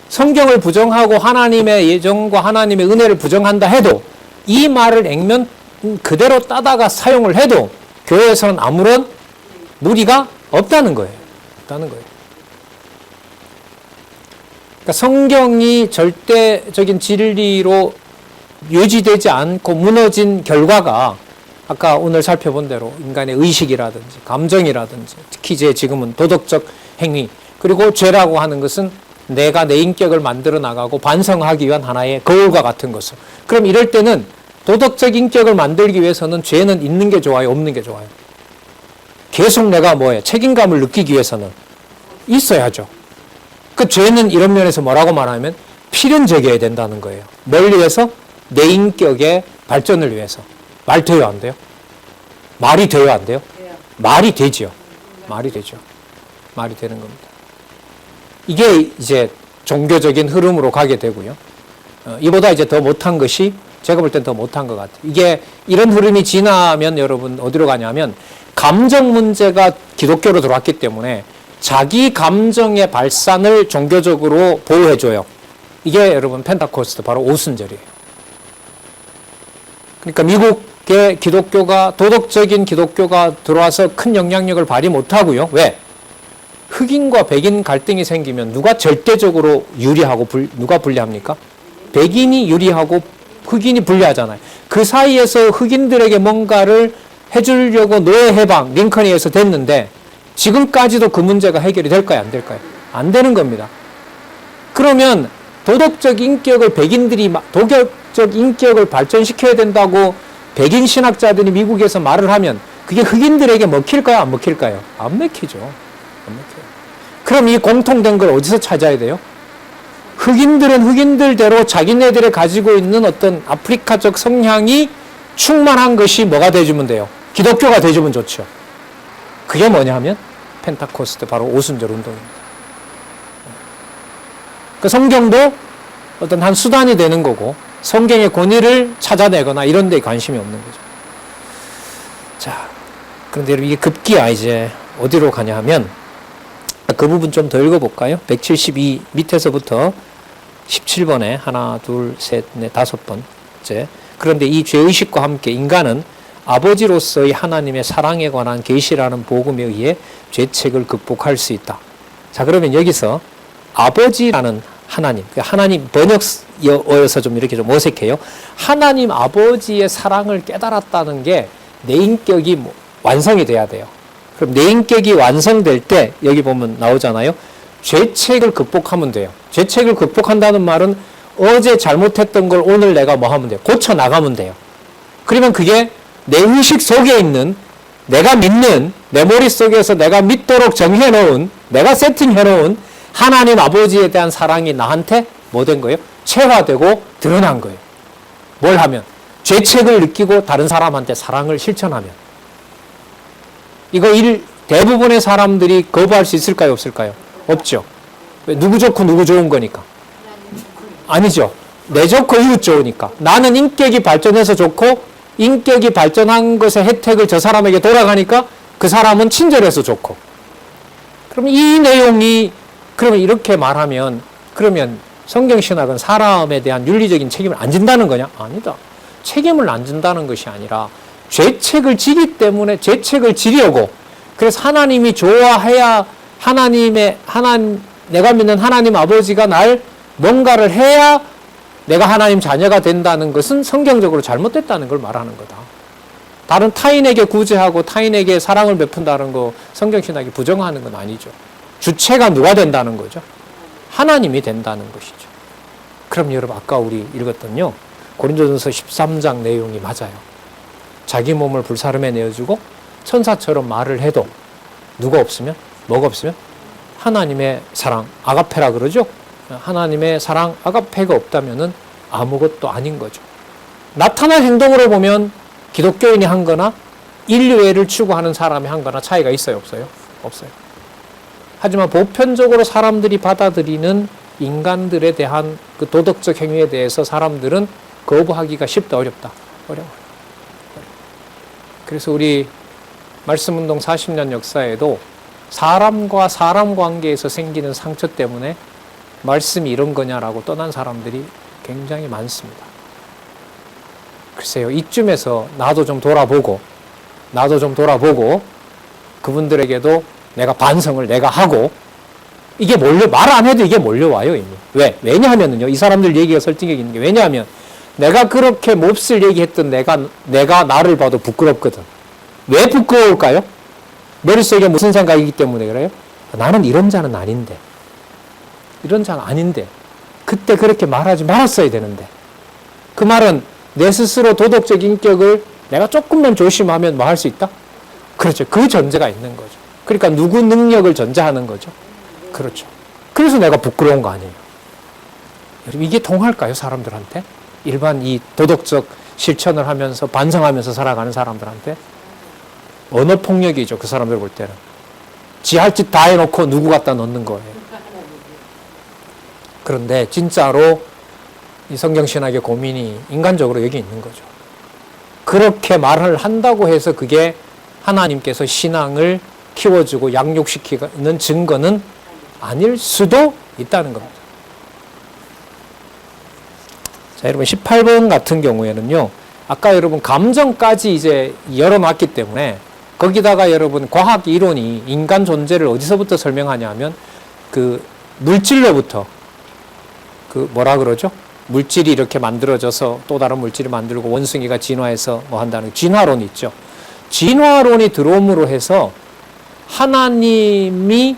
성경을 부정하고 하나님의 예정과 하나님의 은혜를 부정한다 해도, 이 말을 액면 그대로 따다가 사용을 해도 교회에서는 아무런 무리가 없다는 거예요. 없다는 거예요. 그러니까 성경이 절대적인 진리로 유지되지 않고 무너진 결과가 아까 오늘 살펴본 대로 인간의 의식이라든지 감정이라든지, 특히 이제 지금은 도덕적 행위, 그리고 죄라고 하는 것은 내가 내 인격을 만들어 나가고 반성하기 위한 하나의 거울과 같은 것을. 그럼 이럴 때는 도덕적 인격을 만들기 위해서는 죄는 있는 게 좋아요, 없는 게 좋아요? 계속 내가 책임감을 느끼기 위해서는 있어야죠. 그 죄는 이런 면에서 뭐라고 말하면 필연적이어야 된다는 거예요. 뭘 위해서? 내 인격의 발전을 위해서. 말 돼요, 안 돼요? 말이 돼요, 안 돼요? 말이 되죠. 말이 되죠. 말이 되는 겁니다. 이게 이제 종교적인 흐름으로 가게 되고요. 이보다 이제 더 못한 것이 제가 볼 땐 더 못한 것 같아요. 이게 이런 흐름이 지나면 여러분 어디로 가냐면 감정 문제가 기독교로 들어왔기 때문에 자기 감정의 발산을 종교적으로 보호해줘요. 이게 여러분 펜타코스트 바로 오순절이에요. 그러니까 미국의 기독교가 도덕적인 기독교가 들어와서 큰 영향력을 발휘 못하고요. 왜? 흑인과 백인 갈등이 생기면 누가 절대적으로 유리하고 누가 불리합니까? 백인이 유리하고 흑인이 불리하잖아요. 그 사이에서 흑인들에게 뭔가를 해주려고 노예 해방, 링컨에 의해서 됐는데 지금까지도 그 문제가 해결이 될까요? 안 될까요? 안 되는 겁니다. 그러면 도덕적 인격을 백인들이 도덕적 인격을 발전시켜야 된다고 백인 신학자들이 미국에서 말을 하면 그게 흑인들에게 먹힐까요? 안 먹힐까요? 안 먹히죠. 안 먹혀요. 그럼 이 공통된 걸 어디서 찾아야 돼요? 흑인들은 흑인들대로 자기네들이 가지고 있는 어떤 아프리카적 성향이 충만한 것이 뭐가 돼주면 돼요? 기독교가 돼주면 좋죠. 그게 뭐냐 하면 펜타코스트 바로 오순절 운동입니다. 그 성경도 어떤 한 수단이 되는 거고 성경의 권위를 찾아내거나 이런 데 관심이 없는 거죠. 자, 그런데 여러분 이게 급기야 이제 어디로 가냐 하면 그 부분 좀 더 읽어볼까요? 172 밑에서부터 17번에 하나, 둘, 셋, 넷, 다섯 번째. 그런데 이 죄의식과 함께 인간은 아버지로서의 하나님의 사랑에 관한 계시라는 복음에 의해 죄책을 극복할 수 있다. 자, 그러면 여기서 아버지라는 하나님, 하나님 번역어여서 좀 이렇게 좀 어색해요. 하나님 아버지의 사랑을 깨달았다는 게 내 인격이 완성이 돼야 돼요. 그럼 내 인격이 완성될 때 여기 보면 나오잖아요. 죄책을 극복하면 돼요. 죄책을 극복한다는 말은 어제 잘못했던 걸 오늘 내가 뭐 하면 돼요? 고쳐 나가면 돼요. 그러면 그게 내 의식 속에 있는 내가 믿는 내 머릿속에서 내가 믿도록 정해놓은 내가 세팅해놓은 하나님 아버지에 대한 사랑이 나한테 뭐 된 거예요? 체화되고 드러난 거예요. 뭘 하면? 죄책을 느끼고 다른 사람한테 사랑을 실천하면. 이거 대부분의 사람들이 거부할 수 있을까요? 없을까요? 없죠. 누구 좋고 누구 좋은 거니까. 아니죠. 내 좋고 이웃 좋으니까. 나는 인격이 발전해서 좋고 인격이 발전한 것의 혜택을 저 사람에게 돌아가니까 그 사람은 친절해서 좋고. 그럼 이 내용이 그러면 이렇게 말하면 그러면 성경신학은 사람에 대한 윤리적인 책임을 안 진다는 거냐? 아니다. 책임을 안 진다는 것이 아니라 죄책을 지기 때문에 죄책을 지려고 그래서 하나님이 좋아해야 내가 믿는 하나님 아버지가 날 뭔가를 해야 내가 하나님 자녀가 된다는 것은 성경적으로 잘못됐다는 걸 말하는 거다. 다른 타인에게 구제하고 타인에게 사랑을 베푼다는 거 성경신학이 부정하는 건 아니죠. 주체가 누가 된다는 거죠? 하나님이 된다는 것이죠. 그럼 여러분 아까 우리 읽었던요. 고린도전서 13장 내용이 맞아요. 자기 몸을 불사름에 내어주고 천사처럼 말을 해도 누가 없으면 뭐가 없으면 하나님의 사랑 아가페라 그러죠. 하나님의 사랑 아가페가 없다면은 아무것도 아닌 거죠. 나타난 행동으로 보면 기독교인이 한 거나 인류애를 추구하는 사람이 한 거나 차이가 있어요? 없어요? 없어요. 하지만 보편적으로 사람들이 받아들이는 인간들에 대한 그 도덕적 행위에 대해서 사람들은 거부하기가 쉽다 어렵다? 어려워요. 그래서 우리 말씀운동 40년 역사에도 사람과 사람 관계에서 생기는 상처 때문에 말씀이 이런 거냐라고 떠난 사람들이 굉장히 많습니다. 글쎄요, 이쯤에서 나도 좀 돌아보고 그분들에게도 내가 반성을 내가 하고 이게 말 안 해도 이게 몰려와요, 이미. 왜? 왜냐하면요, 이 사람들 얘기가 설득력 있는 게 왜냐하면 내가 그렇게 몹쓸 얘기했던 내가 나를 봐도 부끄럽거든. 왜 부끄러울까요? 머릿속에 무슨 생각이기 때문에 그래요? 나는 이런 자는 아닌데. 이런 자는 아닌데. 그때 그렇게 말하지 말았어야 되는데. 그 말은 내 스스로 도덕적 인격을 내가 조금만 조심하면 뭐 할 수 있다? 그렇죠. 그 전제가 있는 거죠. 그러니까 누구 능력을 전제하는 거죠. 그렇죠. 그래서 내가 부끄러운 거 아니에요. 여러분 이게 통할까요? 사람들한테? 일반 이 도덕적 실천을 하면서 반성하면서 살아가는 사람들한테? 언어폭력이죠. 그 사람들 볼 때는. 지 할 짓 다 해놓고 누구 갖다 넣는 거예요. 그런데 진짜로 이 성경신학의 고민이 인간적으로 여기 있는 거죠. 그렇게 말을 한다고 해서 그게 하나님께서 신앙을 키워주고 양육시키는 증거는 아닐 수도 있다는 겁니다. 자, 여러분 18번 같은 경우에는요, 아까 여러분 감정까지 이제 열어놨기 때문에 거기다가 여러분 과학 이론이 인간 존재를 어디서부터 설명하냐면 그 물질로부터 그 뭐라 그러죠? 물질이 이렇게 만들어져서 또 다른 물질을 만들고 원숭이가 진화해서 뭐 한다는 진화론이 있죠. 진화론이 들어옴으로 해서 하나님이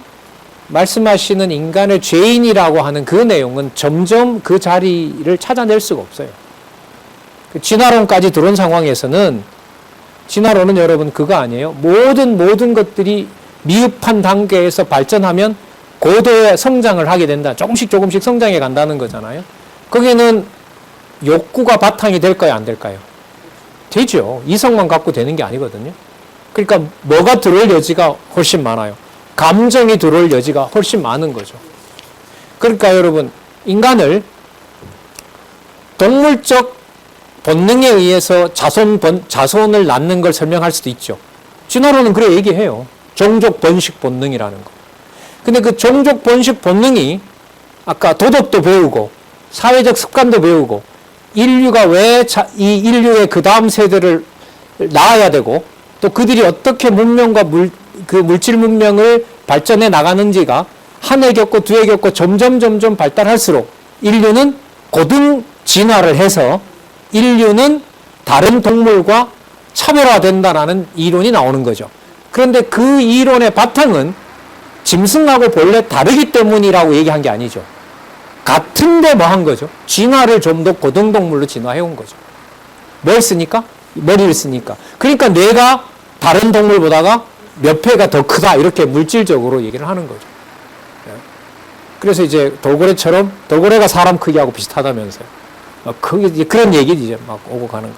말씀하시는 인간의 죄인이라고 하는 그 내용은 점점 그 자리를 찾아낼 수가 없어요. 진화론까지 들어온 상황에서는 진화론은 여러분 그거 아니에요? 모든 것들이 미흡한 단계에서 발전하면 고도의 성장을 하게 된다. 조금씩 성장해 간다는 거잖아요. 거기는 욕구가 바탕이 될까요? 안 될까요? 되죠. 이성만 갖고 되는 게 아니거든요. 그러니까 뭐가 들어올 여지가 훨씬 많아요. 감정이 들어올 여지가 훨씬 많은 거죠. 그러니까 여러분, 인간을 동물적 본능에 의해서 자손을 낳는 걸 설명할 수도 있죠. 진화론은 그래 얘기해요. 종족 번식 본능이라는 거. 근데 그 종족 번식 본능이 아까 도덕도 배우고 사회적 습관도 배우고 인류가 왜 이 인류의 그 다음 세대를 낳아야 되고 또 그들이 어떻게 문명과 물질 문명을 발전해 나가는지가 한 해 겪고 두 해 겪고 점점 발달할수록 인류는 고등 진화를 해서 인류는 다른 동물과 차별화된다라는 이론이 나오는 거죠. 그런데 그 이론의 바탕은 짐승하고 본래 다르기 때문이라고 얘기한 게 아니죠. 같은데 뭐 한 거죠? 진화를 좀 더 고등동물로 진화해 온 거죠. 뭘 쓰니까? 머리를 쓰니까. 그러니까 뇌가 다른 동물보다가 몇 배가 더 크다 이렇게 물질적으로 얘기를 하는 거죠. 그래서 이제 돌고래처럼 돌고래가 사람 크기하고 비슷하다면서요. 그런 얘기지 이제 막 오고 가는 거.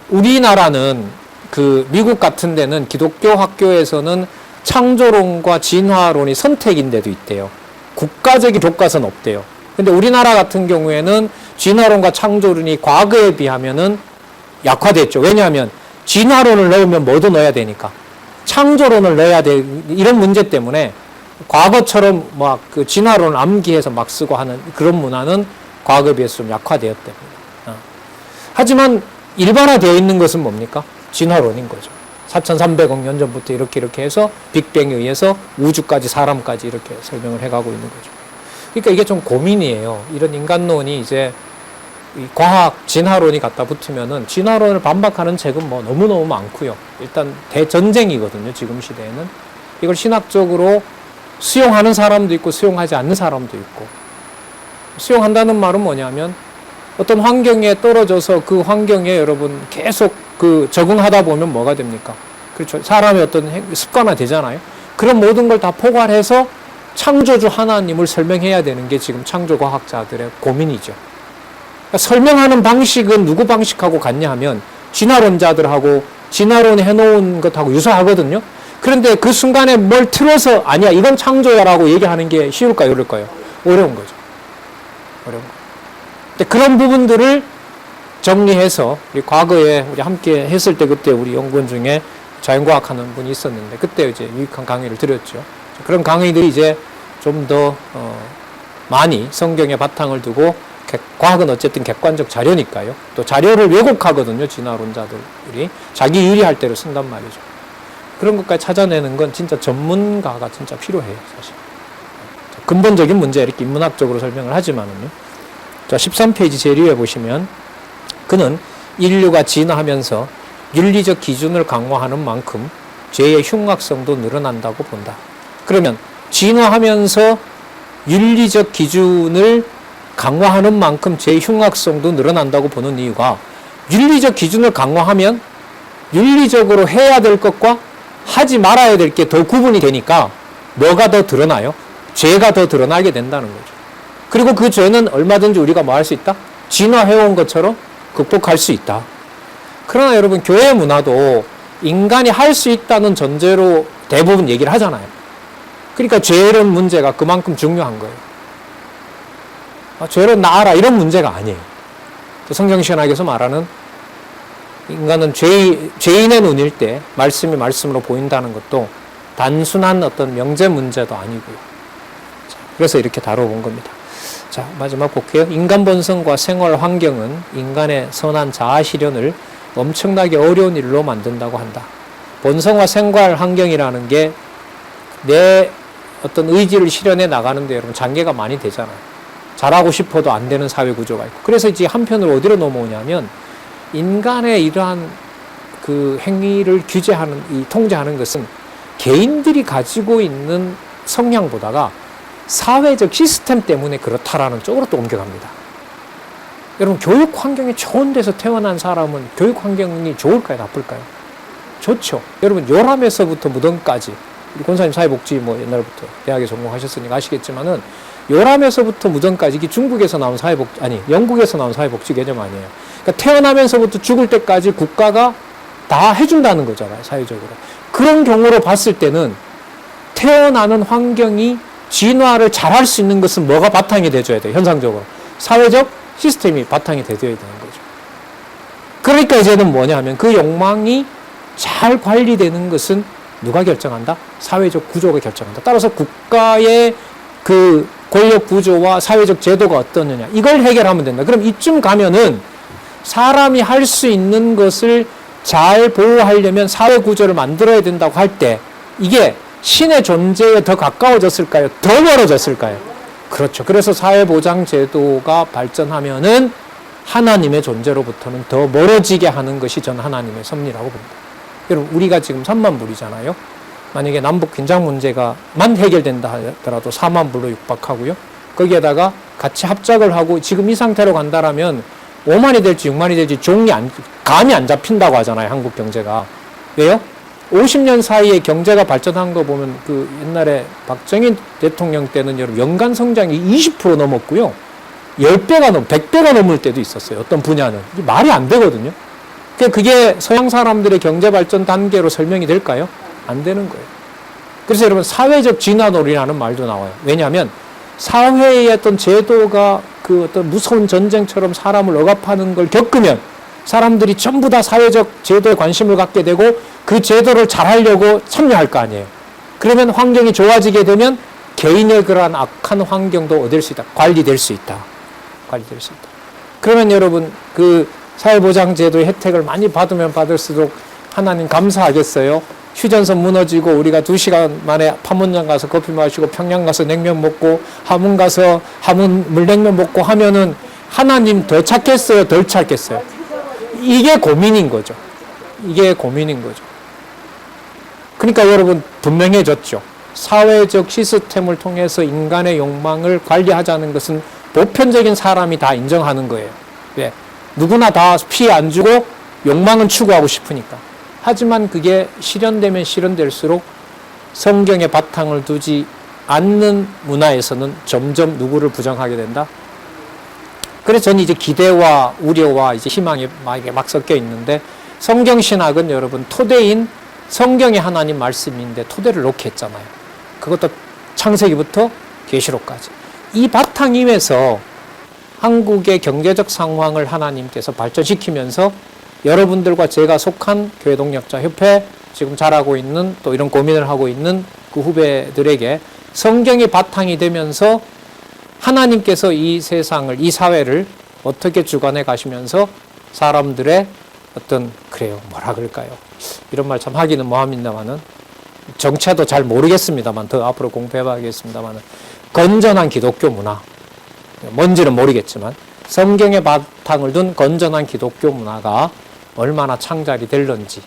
우리나라는 그 미국 같은 데는 기독교 학교에서는 창조론과 진화론이 선택인 데도 있대요. 국가적인 교과서는 없대요. 근데 우리나라 같은 경우에는 진화론과 창조론이 과거에 비하면은 약화됐죠. 왜냐하면 진화론을 넣으면 뭐도 넣어야 되니까. 창조론을 넣어야 돼. 이런 문제 때문에 과거처럼 막 그 진화론을 암기해서 막 쓰고 하는 그런 문화는 과거에 비해서 좀 약화되었답니다. 하지만 일반화되어 있는 것은 뭡니까? 진화론인 거죠. 4,300억 년 전부터 이렇게 해서 빅뱅에 의해서 우주까지 사람까지 이렇게 설명을 해가고 있는 거죠. 그러니까 이게 좀 고민이에요. 이런 인간론이 이제 과학 진화론이 갖다 붙으면은 진화론을 반박하는 책은 뭐 너무너무 많고요. 일단 대전쟁이거든요. 지금 시대에는. 이걸 신학적으로 수용하는 사람도 있고 수용하지 않는 사람도 있고. 수용한다는 말은 뭐냐면 어떤 환경에 떨어져서 그 환경에 여러분 계속 그 적응하다 보면 뭐가 됩니까? 그렇죠. 사람의 어떤 습관화 되잖아요. 그런 모든 걸 다 포괄해서 창조주 하나님을 설명해야 되는 게 지금 창조과학자들의 고민이죠. 그러니까 설명하는 방식은 누구 방식하고 같냐 하면 진화론자들하고 진화론이 해놓은 것하고 유사하거든요. 그런데 그 순간에 뭘 틀어서 아니야 이건 창조야라고 얘기하는 게 쉬울까요? 어려울까요? 어려운 거죠. 어려운 거. 근데 그런 부분들을 정리해서 우리 과거에 우리 함께 했을 때 그때 우리 연구원 중에 자연과학 하는 분이 있었는데 그때 이제 유익한 강의를 드렸죠. 그런 강의들이 이제 좀 더 많이 성경에 바탕을 두고 과학은 어쨌든 객관적 자료니까요. 또 자료를 왜곡하거든요. 진화론자들이 자기 유리할 대로 쓴단 말이죠. 그런 것까지 찾아내는 건 진짜 전문가가 진짜 필요해요. 사실 근본적인 문제 이렇게 인문학적으로 설명을 하지만은요. 자 13페이지 제일 위에 보시면 그는 인류가 진화하면서 윤리적 기준을 강화하는 만큼 죄의 흉악성도 늘어난다고 본다. 그러면 진화하면서 윤리적 기준을 강화하는 만큼 죄의 흉악성도 늘어난다고 보는 이유가 윤리적 기준을 강화하면 윤리적으로 해야 될 것과 하지 말아야 될 게 더 구분이 되니까 뭐가 더 드러나요? 죄가 더 드러나게 된다는 거죠. 그리고 그 죄는 얼마든지 우리가 뭐 할 수 있다? 진화해온 것처럼 극복할 수 있다. 그러나 여러분 교회 문화도 인간이 할 수 있다는 전제로 대부분 얘기를 하잖아요. 그러니까 죄는 문제가 그만큼 중요한 거예요. 죄를 나아라 이런 문제가 아니에요. 성경신학에서 말하는 인간은 죄인의 눈일 때 말씀이 말씀으로 보인다는 것도 단순한 어떤 명제 문제도 아니고요. 그래서 이렇게 다뤄본 겁니다. 자, 마지막 볼게요. 인간 본성과 생활 환경은 인간의 선한 자아 실현을 엄청나게 어려운 일로 만든다고 한다. 본성과 생활 환경이라는 게 내 어떤 의지를 실현해 나가는데 여러분 장애가 많이 되잖아요. 잘하고 싶어도 안 되는 사회 구조가 있고. 그래서 이제 한편으로 어디로 넘어오냐면 인간의 이러한 그 행위를 규제하는, 통제하는 것은 개인들이 가지고 있는 성향보다가 사회적 시스템 때문에 그렇다라는 쪽으로 또 옮겨갑니다. 여러분, 교육 환경이 좋은 데서 태어난 사람은 교육 환경이 좋을까요? 나쁠까요? 좋죠. 여러분, 요람에서부터 무덤까지, 우리 권사님 사회복지 옛날부터 대학에 전공하셨으니까 아시겠지만은, 요람에서부터 무덤까지, 이게 중국에서 나온 영국에서 나온 사회복지 개념 아니에요. 그러니까 태어나면서부터 죽을 때까지 국가가 다 해준다는 거잖아요, 사회적으로. 그런 경우로 봤을 때는 태어나는 환경이 진화를 잘할 수 있는 것은 뭐가 바탕이 돼줘야 돼요, 현상적으로? 사회적 시스템이 바탕이 돼줘야 되는 거죠. 그러니까 이제는 뭐냐 하면 그 욕망이 잘 관리되는 것은 누가 결정한다? 사회적 구조가 결정한다. 따라서 국가의 그 권력 구조와 사회적 제도가 어떠느냐, 이걸 해결하면 된다. 그럼 이쯤 가면은 사람이 할 수 있는 것을 잘 보호하려면 사회 구조를 만들어야 된다고 할 때 이게 신의 존재에 더 가까워졌을까요? 더 멀어졌을까요? 그렇죠. 그래서 사회보장제도가 발전하면은 하나님의 존재로부터는 더 멀어지게 하는 것이 전 하나님의 섭리라고 봅니다. 여러분, 우리가 지금 3만 불이잖아요. 만약에 남북 긴장 문제가만 해결된다 하더라도 4만 불로 육박하고요. 거기에다가 같이 합작을 하고 지금 이 상태로 간다라면 5만이 될지 6만이 될지 감이 안 잡힌다고 하잖아요, 한국 경제가. 왜요? 50년 사이에 경제가 발전한 거 보면 그 옛날에 박정희 대통령 때는 여러분 연간 성장이 20% 넘었고요. 10배가 100배가 넘을 때도 있었어요. 어떤 분야는. 말이 안 되거든요. 그게 서양 사람들의 경제 발전 단계로 설명이 될까요? 안 되는 거예요. 그래서 여러분 사회적 진화론이라는 말도 나와요. 왜냐하면 사회의 어떤 제도가 그 어떤 무서운 전쟁처럼 사람을 억압하는 걸 겪으면 사람들이 전부 다 사회적 제도에 관심을 갖게 되고 그 제도를 잘하려고 참여할 거 아니에요. 그러면 환경이 좋아지게 되면 개인의 그러한 악한 환경도 얻을 수 있다. 관리될 수 있다. 관리될 수 있다. 그러면 여러분 그 사회보장제도의 혜택을 많이 받으면 받을수록 하나님 감사하겠어요? 휴전선 무너지고 우리가 2시간 만에 판문점 가서 커피 마시고 평양 가서 냉면 먹고 함흥 가서 함흥 물냉면 먹고 하면은 하나님 더 찾겠어요? 덜 찾겠어요? 이게 고민인 거죠. 이게 고민인 거죠. 그러니까 여러분 분명해졌죠. 사회적 시스템을 통해서 인간의 욕망을 관리하자는 것은 보편적인 사람이 다 인정하는 거예요. 왜? 누구나 다 피해 안 주고 욕망은 추구하고 싶으니까. 하지만 그게 실현되면 실현될수록 성경에 바탕을 두지 않는 문화에서는 점점 누구를 부정하게 된다? 그래서 저는 이제 기대와 우려와 이제 희망이 막 섞여 있는데 성경 신학은 여러분 토대인 성경의 하나님 말씀인데 토대를 놓게 했잖아요. 그것도 창세기부터 계시록까지. 이 바탕 위에서 한국의 경제적 상황을 하나님께서 발전시키면서 여러분들과 제가 속한 교회동력자협회 지금 잘하고 있는 또 이런 고민을 하고 있는 그 후배들에게 성경이 바탕이 되면서 하나님께서 이 세상을, 이 사회를 어떻게 주관해 가시면서 사람들의 어떤, 그래요, 뭐라 그럴까요? 이런 말 참 하기는 뭐합니다만은, 정체도 잘 모르겠습니다만, 더 앞으로 공부해 봐야겠습니다만은, 건전한 기독교 문화, 뭔지는 모르겠지만, 성경의 바탕을 둔 건전한 기독교 문화가 얼마나 창작이 될런지,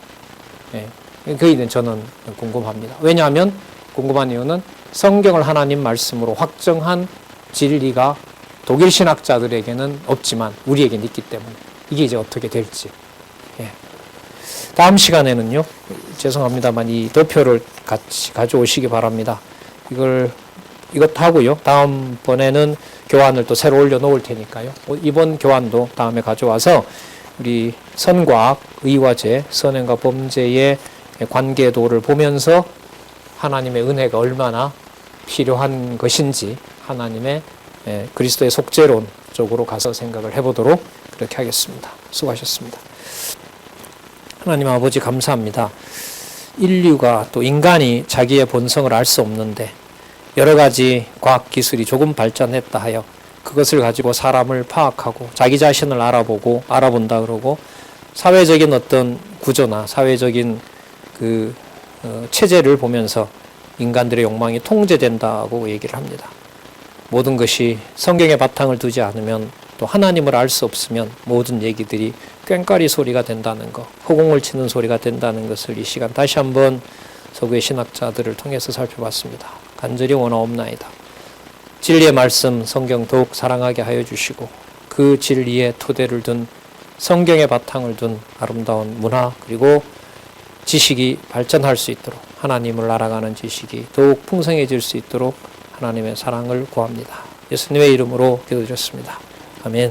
그에 저는 궁금합니다. 왜냐하면, 궁금한 이유는 성경을 하나님 말씀으로 확정한 진리가 독일 신학자들에게는 없지만 우리에게는 있기 때문에 이게 이제 어떻게 될지. 다음 시간에는요, 죄송합니다만 이 도표를 같이 가져오시기 바랍니다. 이것 하고요. 다음번에는 교환을 또 새로 올려놓을 테니까요. 이번 교환도 다음에 가져와서 우리 선과악, 의와 죄, 선행과 범죄의 관계도를 보면서 하나님의 은혜가 얼마나 필요한 것인지 하나님의 그리스도의 속죄론 쪽으로 가서 생각을 해보도록 그렇게 하겠습니다. 수고하셨습니다. 하나님 아버지 감사합니다. 인류가 또 인간이 자기의 본성을 알 수 없는데 여러 가지 과학 기술이 조금 발전했다 하여 그것을 가지고 사람을 파악하고 자기 자신을 알아보고 알아본다 그러고 사회적인 어떤 구조나 사회적인 체제를 보면서 인간들의 욕망이 통제된다고 얘기를 합니다. 모든 것이 성경의 바탕을 두지 않으면 또 하나님을 알 수 없으면 모든 얘기들이 꽹과리 소리가 된다는 것, 허공을 치는 소리가 된다는 것을 이 시간 다시 한번 서구의 신학자들을 통해서 살펴봤습니다. 간절히 원하옵나이다. 진리의 말씀 성경 더욱 사랑하게 하여 주시고 그 진리의 토대를 둔 성경의 바탕을 둔 아름다운 문화 그리고 지식이 발전할 수 있도록 하나님을 알아가는 지식이 더욱 풍성해질 수 있도록 하나님의 사랑을 구합니다. 예수님의 이름으로 기도드렸습니다. 아멘.